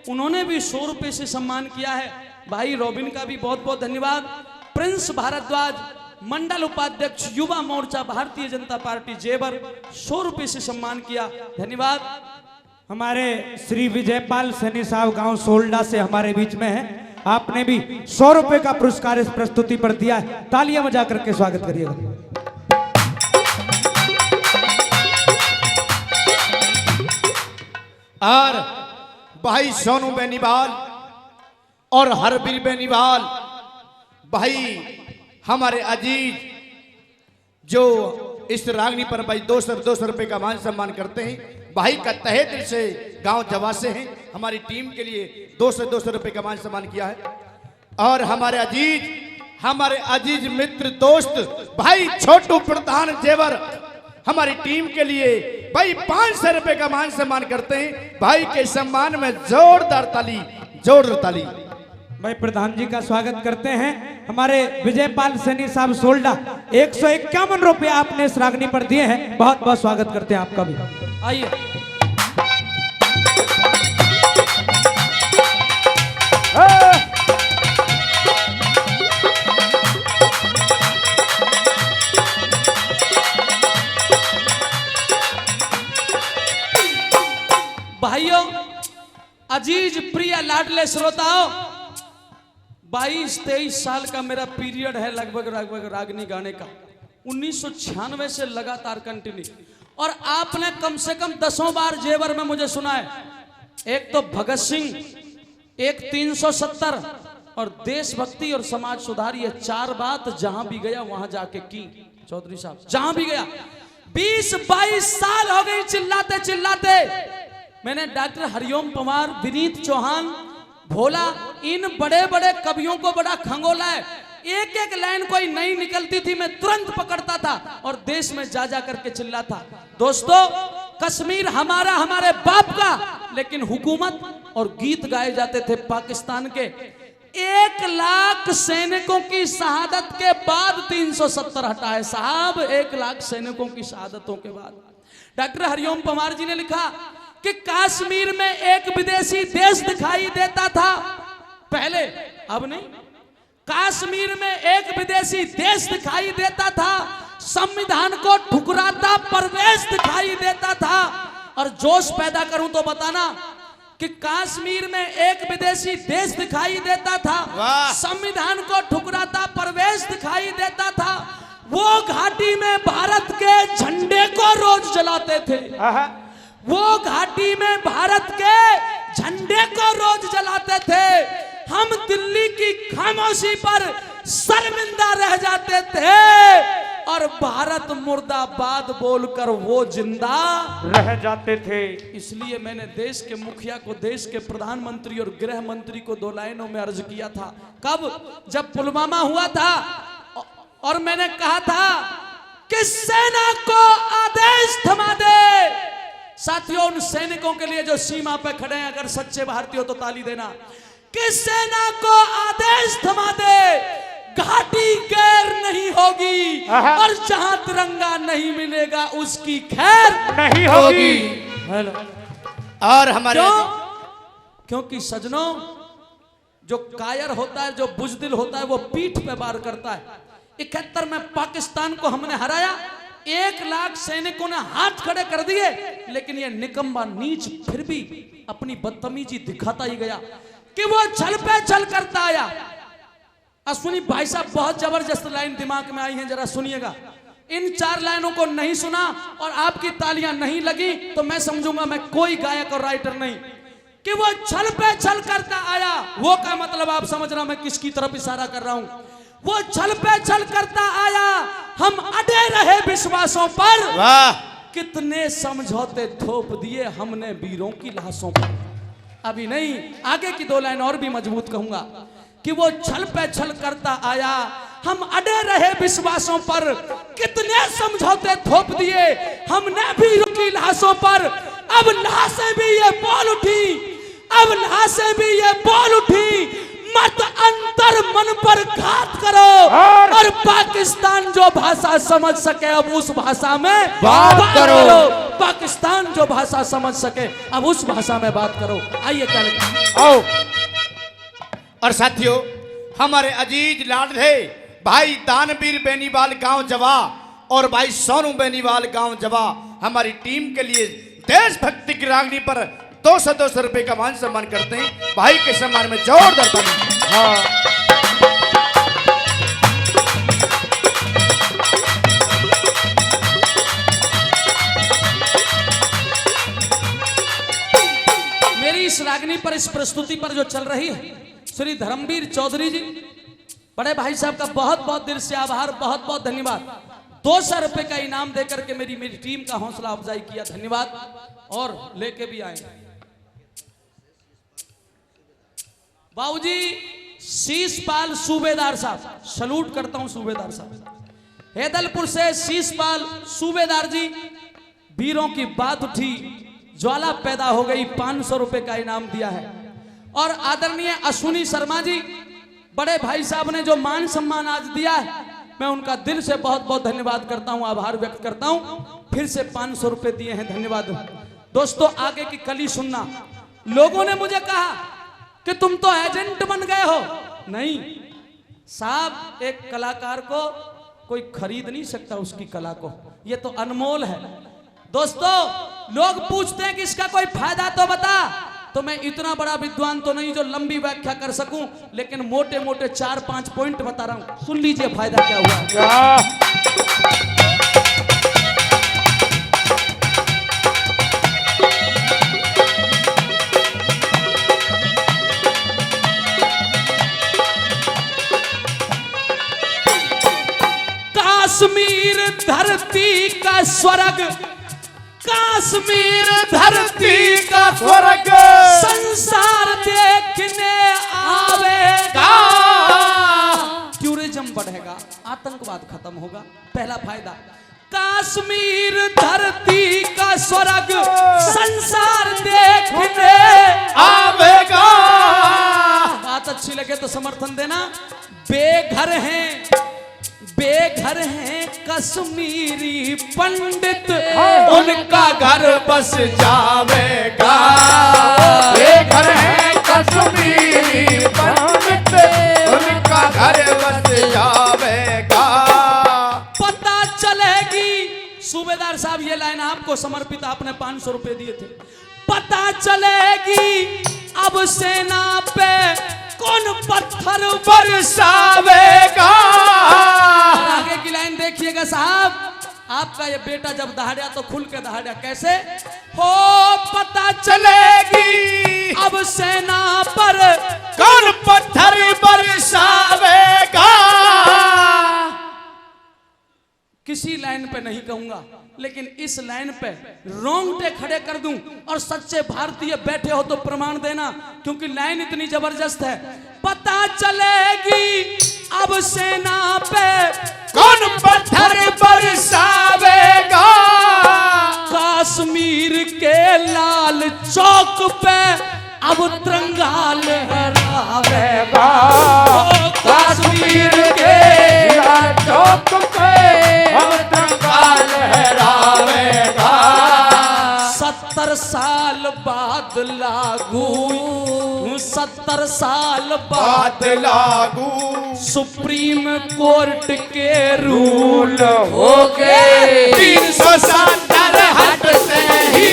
[SPEAKER 1] उन्होंने भी 100 रुपए से सम्मान किया है। भाई रोबिन का भी बहुत बहुत धन्यवाद। प्रिंस भारद्वाज मंडल उपाध्यक्ष युवा मोर्चा भारतीय जनता पार्टी जेवर 100 रुपए से सम्मान किया, धन्यवाद।
[SPEAKER 4] हमारे श्री विजयपाल सैनी साहब गांव सोल्डा से हमारे बीच में है, आपने भी 100 रुपए का पुरस्कार इस प्रस्तुति पर दिया है, तालियां बजा करके स्वागत करिएगा।
[SPEAKER 5] और भाई सोनू बेनीवाल और हरबीर बेनीवाल भाई हमारे अजीज जो इस रागनी पर भाई 200 रुपए का मान सम्मान करते हैं। भाई का तहे दिल से गांव जवासे हैं, हमारी टीम के लिए 200 रुपए का मान सम्मान किया है। और हमारे अजीज मित्र दोस्त भाई छोटू प्रधान जेवर हमारी टीम के लिए भाई 500 रुपए का मान सम्मान करते हैं। भाई के सम्मान में जोरदार ताली, जोरदार ताली।
[SPEAKER 4] भाई प्रधान जी का स्वागत करते हैं। हमारे विजयपाल सैनी साहब सोल्डा 151 रुपए आपने इस रागनी पर दिए हैं, बहुत बहुत स्वागत करते हैं आपका भी।
[SPEAKER 1] आइए भाइयों, अजीज प्रिय लाडले श्रोताओं, 22-23 साल का मेरा पीरियड है लगभग रागनी गाने का, 1996 से लगातार कंटिन्यू। और आपने कम से कम 10 बार जेवर में मुझे सुना है। एक तो भगत सिंह, एक 370 और देशभक्ति और समाज सुधार, ये 4 बात जहां भी गया वहां जाके की चौधरी साहब, जहां भी गया। 20-22 साल हो गई चिल्लाते चिल्लाते। मैंने डॉक्टर हरिओम पवार, विनीत चौहान, भोला, इन बड़े बड़े कवियों को बड़ा खंगोला है। एक एक लाइन कोई नई निकलती थी मैं तुरंत पकड़ता था और देश में जा जा करके चिल्ला था। दोस्तों, कश्मीर हमारा, हमारे बाप का, लेकिन हुकूमत और गीत गाए जाते थे पाकिस्तान के। 1 लाख सैनिकों की शहादत के बाद 370 हटाए साहब, 1 लाख सैनिकों की शहादतों के बाद। डॉक्टर हरिओम पवार जी ने लिखा कि कश्मीर में एक विदेशी देश दिखाई देता था पहले, अब नहीं। कश्मीर में एक विदेशी देश दिखाई देता था, संविधान को ठुकराता परवेश दिखाई देता था। और जोश पैदा करूं तो बताना कि कश्मीर में एक विदेशी देश दिखाई देता था, संविधान को ठुकराता परवेश दिखाई देता था। वो घाटी में भारत के झंडे को रोज जलाते थे, वो घाटी में भारत के झंडे को रोज जलाते थे। हम दिल्ली की खामोशी पर शर्मिंदा रह जाते थे और भारत मुर्दाबाद बोलकर वो जिंदा
[SPEAKER 4] रह जाते थे।
[SPEAKER 1] इसलिए मैंने देश के मुखिया को, देश के प्रधानमंत्री और गृह मंत्री को 2 लाइनों में अर्ज किया था। कब? जब पुलवामा हुआ था और मैंने कहा था कि सेना को आदेश थमा दे। साथियों, उन सैनिकों के लिए जो सीमा पे खड़े हैं, अगर सच्चे भारतीय हो तो ताली देना, कि सेना को आदेश थमा दे, घाटी गैर नहीं होगी और जहां तिरंगा नहीं मिलेगा उसकी खैर
[SPEAKER 4] नहीं होगी।
[SPEAKER 5] और हमारे
[SPEAKER 1] क्योंकि सजनों, जो कायर होता है, जो बुजदिल होता है, वो पीठ पे वार करता है। 71 में पाकिस्तान को हमने हराया, 1 लाख सैनिकों ने हाथ खड़े कर दिए, लेकिन ये निकम्मा नीच फिर भी अपनी बदतमीजी दिखाता ही गया कि वो छल पे छल करता आया। अश्विनी भाई साहब, बहुत जबरदस्त लाइन दिमाग में आई है, जरा सुनिएगा। इन 4 लाइनों को नहीं सुना और आपकी तालियां नहीं लगी तो मैं समझूंगा मैं कोई गायक और राइटर नहीं। कि वो छल पे छल करता आया, वो का मतलब आप समझ रहा मैं किसकी तरफ इशारा कर रहा हूं। वो छल पे छल करता आया, हम अड़े रहे विश्वासों पर, कितने समझौते थोप दिए हमने वीरों की लाशों पर। अभी नहीं, आगे की 2 लाइन और भी मजबूत कहूंगा कि वो छल पे छल करता आया, हम अड़े रहे विश्वासों पर, कितने समझौते थोप दिए हमने वीरों की लाशों पर। अब लाशें भी ये बोल उठी, अब लाशें भी ये बोल उठी, मत अंतर मन पर घात करो और पाकिस्तान जो भाषा समझ सके अब उस भाषा में बात करो। पाकिस्तान जो भाषा समझ सके अब उस भाषा में बात करो। आइए क्या लिखा,
[SPEAKER 5] आओ। और साथियों, हमारे अजीज लाडले भाई दानवीर बेनीवाल गांव जवा और भाई सोनू बेनीवाल गांव जवा हमारी टीम के लिए देशभक्ति की रागनी पर 200 रुपए का मान सम्मान करते हैं। भाई के सम्मान में जोरदार ताली। हाँ,
[SPEAKER 1] मेरी इस रागनी पर, इस प्रस्तुति पर जो चल रही है, श्री धर्मवीर चौधरी जी, बड़े भाई साहब का बहुत बहुत दिल से आभार, बहुत बहुत धन्यवाद। 200 रुपए का इनाम देकर के मेरी टीम का हौसला अफजाई किया, धन्यवाद। और लेके भी आए बाबूजी शीशपाल सूबेदार साहब, सलूट करता हूं सूबेदार साहब। हैदलपुर से शीशपाल सूबेदार जी, वीरों की बात उठी, ज्वाला पैदा हो गई, 500 रुपए का इनाम दिया है। और आदरणीय अश्विनी शर्मा जी, बड़े भाई साहब ने जो मान सम्मान आज दिया है, मैं उनका दिल से बहुत बहुत धन्यवाद करता हूं, आभार व्यक्त करता हूं। फिर से 500 रुपए दिए हैं, धन्यवाद। दोस्तों आगे की कली सुनना। लोगों ने मुझे कहा कि तुम तो एजेंट बन गए हो। नहीं साहब, एक कलाकार को कोई खरीद नहीं सकता, उसकी कला को, ये तो अनमोल है। दोस्तों लोग पूछते हैं कि इसका कोई फायदा तो बता, तो मैं इतना बड़ा विद्वान तो नहीं जो लंबी व्याख्या कर सकूं, लेकिन मोटे मोटे 4-5 पॉइंट बता रहा हूं, सुन लीजिए फायदा क्या हुआ। कश्मीर धरती का स्वर्ग, कश्मीर धरती का स्वर्ग, संसार देखने आवेगा, टूरिज्म बढ़ेगा, आतंकवाद खत्म होगा। पहला फायदा, कश्मीर धरती का स्वर्ग, संसार देखने
[SPEAKER 5] आवेगा।
[SPEAKER 1] बात अच्छी लगे तो समर्थन देना। बेघर हैं, बेघर हैं कश्मीरी पंडित,
[SPEAKER 5] उनका घर बस जावेगा। बेघर है कश्मीरी पंडित, उनका घर बस जावेगा।
[SPEAKER 1] पता चलेगी, सूबेदार साहब ये लाइन आपको समर्पित, आपने 500 रुपए दिए थे। पता चलेगी अब सेना पे कौन पत्थर बरसावेगा। आगे की लाइन देखिएगा साहब, आपका ये बेटा जब दहाड़ा तो खुल के दहाड़ा, कैसे हो पता चलेगी अब सेना पर
[SPEAKER 5] कौन पत्थर बरसावेगा।
[SPEAKER 1] किसी लाइन पे नहीं कहूंगा, लेकिन इस लाइन पे रोंगटे खड़े कर दूं, और सच्चे भारतीय बैठे हो तो प्रमाण देना, क्योंकि लाइन इतनी जबरदस्त है। पता चलेगी अब सेना पे
[SPEAKER 5] कौन पत्थर बरसावेगा।
[SPEAKER 1] कश्मीर के लाल चौक पे अब तिरंगा लहरावेगा।
[SPEAKER 5] कश्मीर के लाल चौक पे अब तिरंगा लहरावेगा।
[SPEAKER 1] 70 साल बाद लागू, 70 साल बाद
[SPEAKER 5] लागू
[SPEAKER 1] सुप्रीम कोर्ट के रूल हो गए।
[SPEAKER 5] 370 हट से ही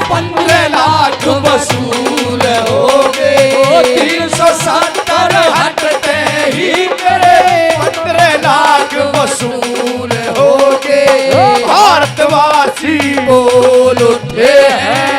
[SPEAKER 5] 15 लाख वसूल हो गए। 370 हटते ही 15 लाख वसूल हो गए। भारतवासी बोल उठे हैं।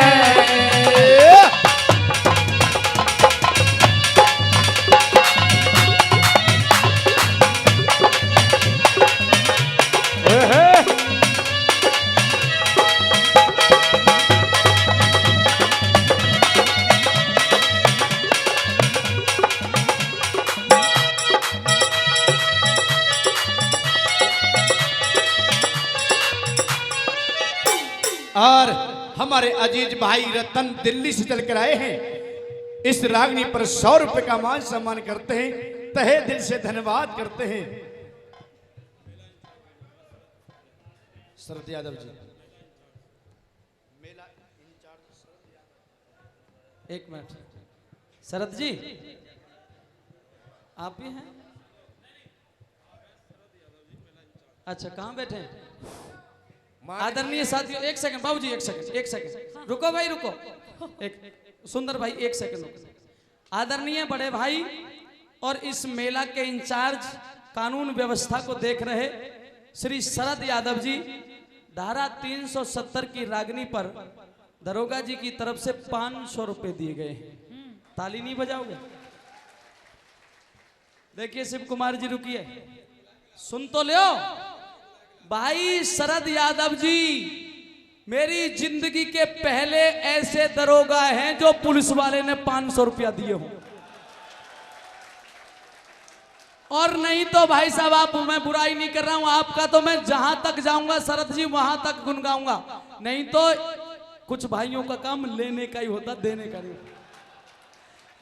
[SPEAKER 5] और हमारे अजीज भाई रतन दिल्ली से चलकर आए हैं, इस रागनी पर 100 रुपए का मान सम्मान करते हैं, तहे दिल से धन्यवाद करते हैं। शरद यादव जी,
[SPEAKER 1] एक मिनट, शरद जी आप ही हैं? अच्छा, कहाँ बैठे हैं? आदरणीय साथियों, एक सेकंड बाबूजी, एक सेकंड रुको भाई, रुको एक सुंदर भाई, एक सेकंड रुको। आदरणीय बड़े भाई और इस मेला के इंचार्ज, कानून व्यवस्था को देख रहे श्री शरद यादव जी, धारा 370 की रागनी पर दरोगा जी की तरफ से 500 रुपए दिए गए। ताली नहीं बजाओगे? देखिए शिव कुमार जी, रुकिए, सुन तो लो भाई। शरद यादव जी मेरी जिंदगी के पहले ऐसे दरोगा हैं जो पुलिस वाले ने 500 रुपया दिए हो। और नहीं तो भाई साहब, आप, मैं बुराई नहीं कर रहा हूं आपका, तो मैं जहां तक जाऊंगा शरद जी वहां तक गुनगाऊंगा। नहीं तो कुछ भाइयों का काम लेने का ही होता, देने का नहीं होता।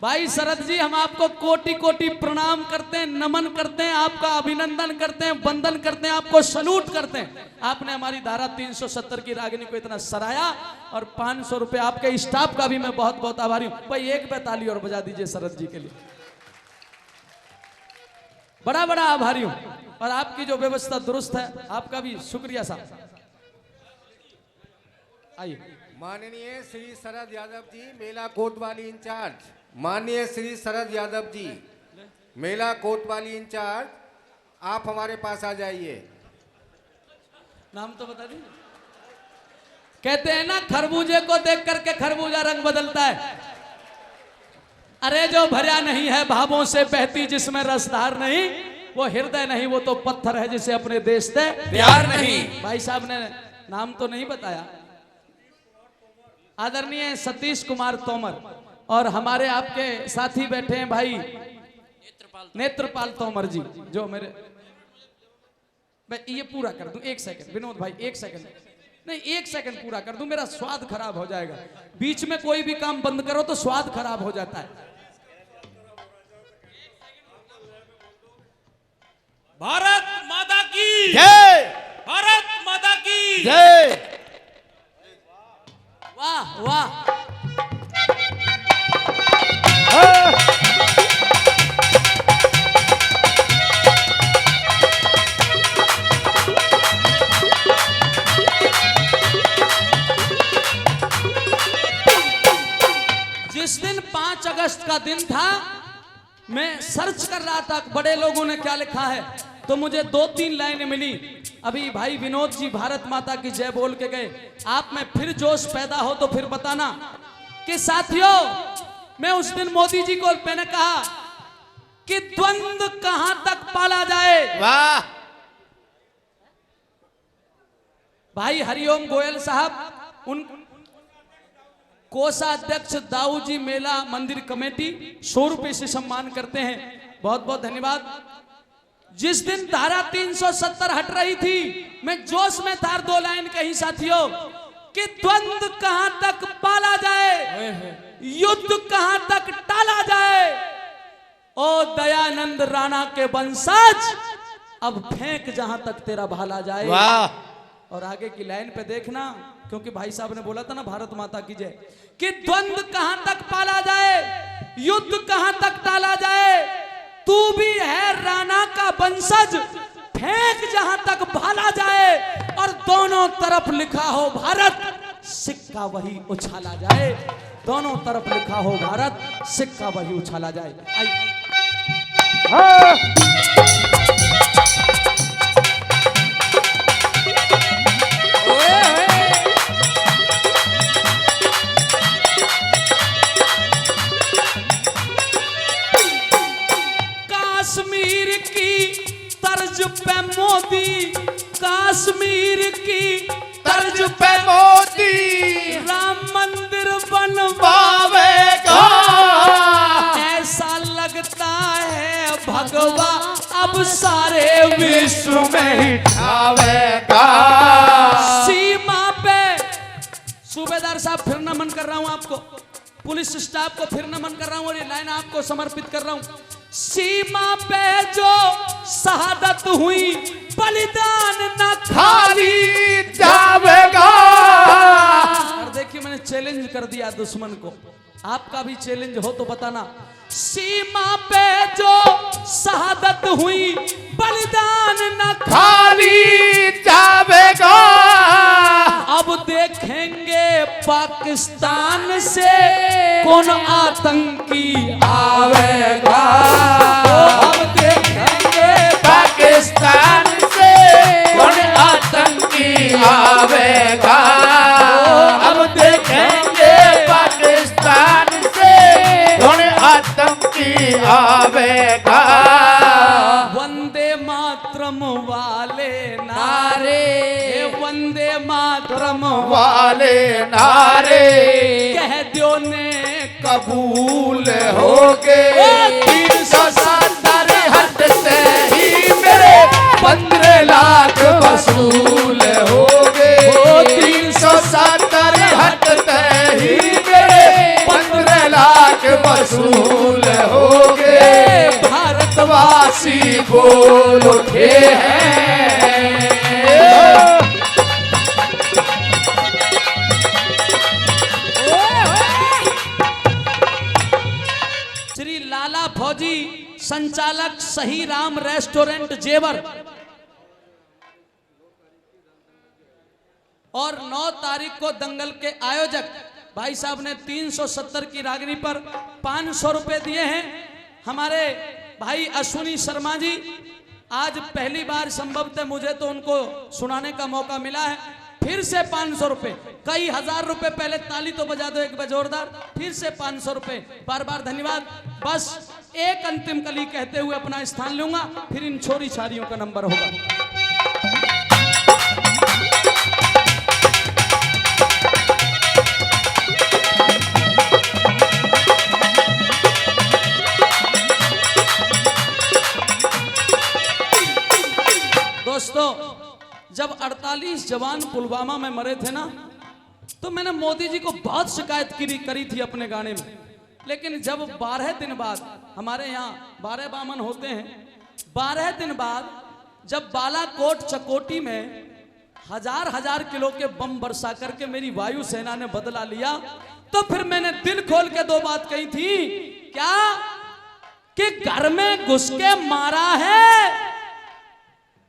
[SPEAKER 1] भाई शरद जी, हम आपको कोटि कोटि प्रणाम करते हैं, नमन करते हैं, आपका अभिनंदन करते हैं, वंदन करते हैं, आपको सलूट करते हैं। आपने हमारी धारा 370 की रागिनी को इतना सराहा, और 500 रुपए आपके स्टाफ का भी मैं बहुत बहुत आभारी हूं। भाई एक पे ताली और बजा दीजिए शरद जी के लिए, बड़ा बड़ा आभारी हूं। और आपकी जो व्यवस्था दुरुस्त है, आपका भी शुक्रिया साहब। आइए।
[SPEAKER 3] माननीय श्री शरद यादव जी, मेला कोतवाली इंचार्ज। माननीय श्री शरद यादव जी, मेला कोतवाली इंचार्ज, आप हमारे पास आ जाइए।
[SPEAKER 1] नाम तो बता दीजिए। कहते हैं ना, खरबूजे को देख करके खरबूजा रंग बदलता है। अरे जो भरा नहीं है भावों से बहती जिसमें रसधार नहीं, वो हृदय नहीं, वो तो पत्थर है जिसे अपने देश से प्यार नहीं। भाई साहब ने नाम तो नहीं बताया। आदरणीय सतीश कुमार तोमर, और हमारे आपके साथी बैठे हैं भाई नेत्रपाल तोमर जी, जो मेरे, ये पूरा कर दूं, एक सेकंड विनोद भाई, एक सेकंड नहीं, एक सेकंड पूरा कर दूं, मेरा स्वाद खराब हो जाएगा। बीच में कोई भी काम बंद करो तो स्वाद खराब हो जाता है।
[SPEAKER 6] भारत माता की
[SPEAKER 5] जय,
[SPEAKER 6] भारत माता की
[SPEAKER 5] जय।
[SPEAKER 1] वाह वाह। जिस दिन 5 अगस्त का दिन था, मैं सर्च कर रहा था बड़े लोगों ने क्या लिखा है, तो मुझे 2-3 लाइनें मिली। अभी भाई विनोद जी भारत माता की जय बोल के गए। आप में फिर जोश पैदा हो तो फिर बताना कि साथियों, मैं उस दिन मोदी जी को मैंने कहा कि द्वंद्व कहां तक पाला जाए।
[SPEAKER 5] वाह।
[SPEAKER 1] भाई हरिओम गोयल साहब, उन कोषाध्यक्ष दाऊ जी मेला मंदिर कमेटी 100 रुपए से सम्मान करते हैं, बहुत बहुत धन्यवाद। जिस दिन धारा 370 हट रही थी, मैं जोश में था, 2 लाइन कही साथियों कि द्वंद्व कहां तक पाला जाए, युद्ध कहां तक टाला जाए। ओ दयानंद राणा के वंशज, अब फेंक जहां तक तेरा भाला जाए।
[SPEAKER 5] वाह।
[SPEAKER 1] और आगे की लाइन पे देखना, क्योंकि भाई साहब ने बोला था ना भारत माता की जय, कि द्वंद्व कहां तक पाला जाए, युद्ध कहां तक टाला जाए। तू भी है राणा का वंशज, फेंक जहां तक भाला जाए। और दोनों तरफ लिखा हो भारत, सिक्का वही उछाला जाए। दोनों तरफ लिखा हो भारत, सिक्का वही उछाला जाए। कश्मीर की तर्ज पे मोदी, कश्मीर की
[SPEAKER 5] तर्ज पे मोदी
[SPEAKER 1] राम मंदिर
[SPEAKER 5] बनवावेगा।
[SPEAKER 1] ऐसा लगता है भगवा अब सारे विश्व में ही
[SPEAKER 5] आवेगा।
[SPEAKER 1] सीमा पे सूबेदार साहब फिर नमन कर रहा हूं आपको, पुलिस स्टाफ को फिर नमन कर रहा हूं, और ये लाइन आपको समर्पित कर रहा हूं। सीमा पे जो शहादत हुई, बलिदान न खाली
[SPEAKER 5] जावेगा।
[SPEAKER 1] और देखिए मैंने चैलेंज कर दिया दुश्मन को आपका भी चैलेंज हो तो बताना। सीमा पे जो शहादत हुई बलिदान न
[SPEAKER 5] खाली जावेगा,
[SPEAKER 1] अब देखेंगे पाकिस्तान से कौन आतंकी आवेगा। अब देखेंगे
[SPEAKER 5] पाकिस्तान से कौन आतंकी आवेगा। अब देखेंगे पाकिस्तान से कौन आतंकी आवेगा।
[SPEAKER 1] वंदे मातरम वाले नारे, वंदे मातरम
[SPEAKER 5] वाले नारे
[SPEAKER 1] कह दो ने
[SPEAKER 5] कबूल हो गए। 370 हट से ही मेरे 15 लाख वसूल हो गए। 370 हट से ही मेरे 15 लाख वसूल हो गए। भारतवासी बोल उठे हैं।
[SPEAKER 1] श्री लाला फौजी संचालक सही राम रेस्टोरेंट जेवर और 9 तारीख को दंगल के आयोजक भाई साहब ने 370 की रागनी पर 500 रुपए दिए हैं। हमारे भाई अश्विनी शर्मा जी आज पहली बार संभवतः मुझे तो उनको सुनाने का मौका मिला है। फिर से 500 रुपए, कई हजार रुपए, पहले ताली तो बजा दो एक बार जोरदार, फिर से 500 रुपए, बार बार धन्यवाद। बस एक अंतिम कली कहते हुए अपना स्थान लूंगा, फिर इन छोरी छारियों का नंबर होगा। दोस्तों, जब 48 जवान पुलवामा में मरे थे ना, तो मैंने मोदी जी को बहुत शिकायत करी थी अपने गाने में। लेकिन जब 12 दिन बाद, हमारे यहाँ 12 बामन होते हैं, 12 दिन बाद जब बालाकोट चकोटी में हजार किलो के बम बरसा करके मेरी वायुसेना ने बदला लिया, तो फिर मैंने दिल खोल के 2 बात कही थी। क्या कि घर में घुस के मारा है।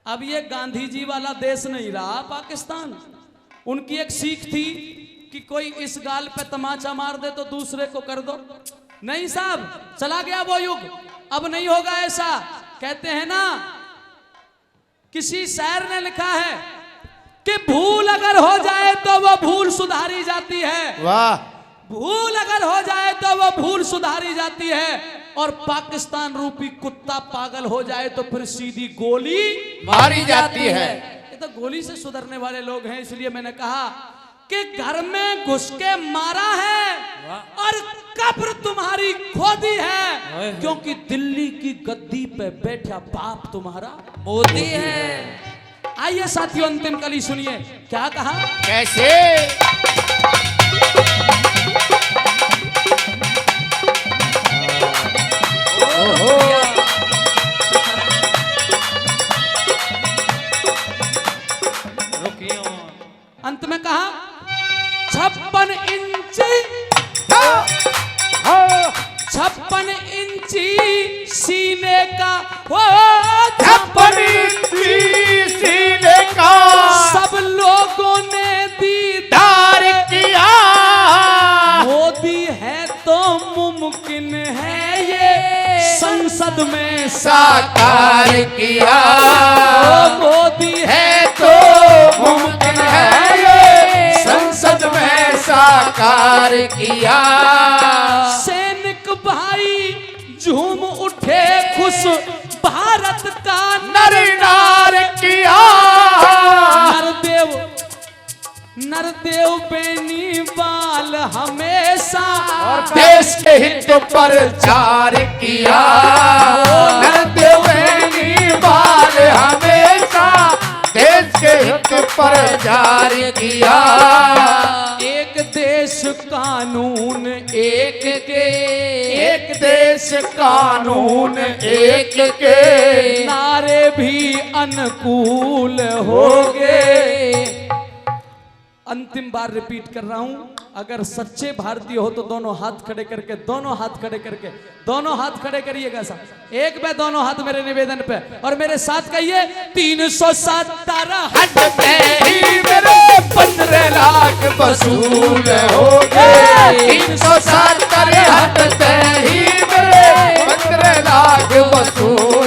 [SPEAKER 1] अब ये गांधी जी वाला देश नहीं रहा पाकिस्तान। उनकी एक सीख थी कि कोई इस गाल पे तमाचा मार दे तो दूसरे को कर दो। नहीं साहब, चला गया वो युग, अब नहीं होगा ऐसा। कहते हैं ना, किसी शायर ने लिखा है कि भूल अगर हो जाए तो वो भूल सुधारी जाती है।
[SPEAKER 5] वाह।
[SPEAKER 1] भूल अगर हो जाए तो वो भूल सुधारी जाती है, और पाकिस्तान रूपी कुत्ता पागल हो जाए तो फिर सीधी गोली
[SPEAKER 5] मारी जाती है।
[SPEAKER 1] ये तो गोली से सुधरने वाले लोग हैं। इसलिए मैंने कहा कि घर में घुस के मारा है और कब्र तुम्हारी खोदी है, क्योंकि दिल्ली की गद्दी पे बैठा बाप तुम्हारा मोदी है। आइए साथियों, अंतिम कली सुनिए क्या कहा।
[SPEAKER 5] कैसे?
[SPEAKER 1] अंत में कहा 56 इंची सीने का, वो
[SPEAKER 5] 56 इंची सीने का
[SPEAKER 1] सब लोगों ने
[SPEAKER 5] दीदार किया।
[SPEAKER 1] मोदी है तो मुमकिन है ये संसद में
[SPEAKER 5] साकार किया।
[SPEAKER 1] मोदी
[SPEAKER 5] है तो मुमकिन है ये संसद में साकार किया।
[SPEAKER 1] सैनिक भाई झूम उठे खुश, भारत का
[SPEAKER 5] नरनार किया।
[SPEAKER 1] नरदेव बेनीवाल हमेशा
[SPEAKER 5] देश के हित पर चार किया। नरदेव बेनीवाल हमेशा देश के हित पर जारी किया।
[SPEAKER 1] एक देश कानून एक के,
[SPEAKER 5] एक देश कानून एक के
[SPEAKER 1] नारे भी अनुकूल हो गए। अंतिम बार रिपीट कर रहा हूं, अगर सच्चे भारतीय हो तो दोनों हाथ खड़े करके, दोनों हाथ खड़े करके, दोनों हाथ खड़े करिएगा साहब। एक पे दोनों हाथ मेरे निवेदन पे, और मेरे साथ कहिए 370 हट पे ही मेरे 15 लाख वसूल हो गए।
[SPEAKER 3] 370 हट पे ही मेरे 15 लाख वसूल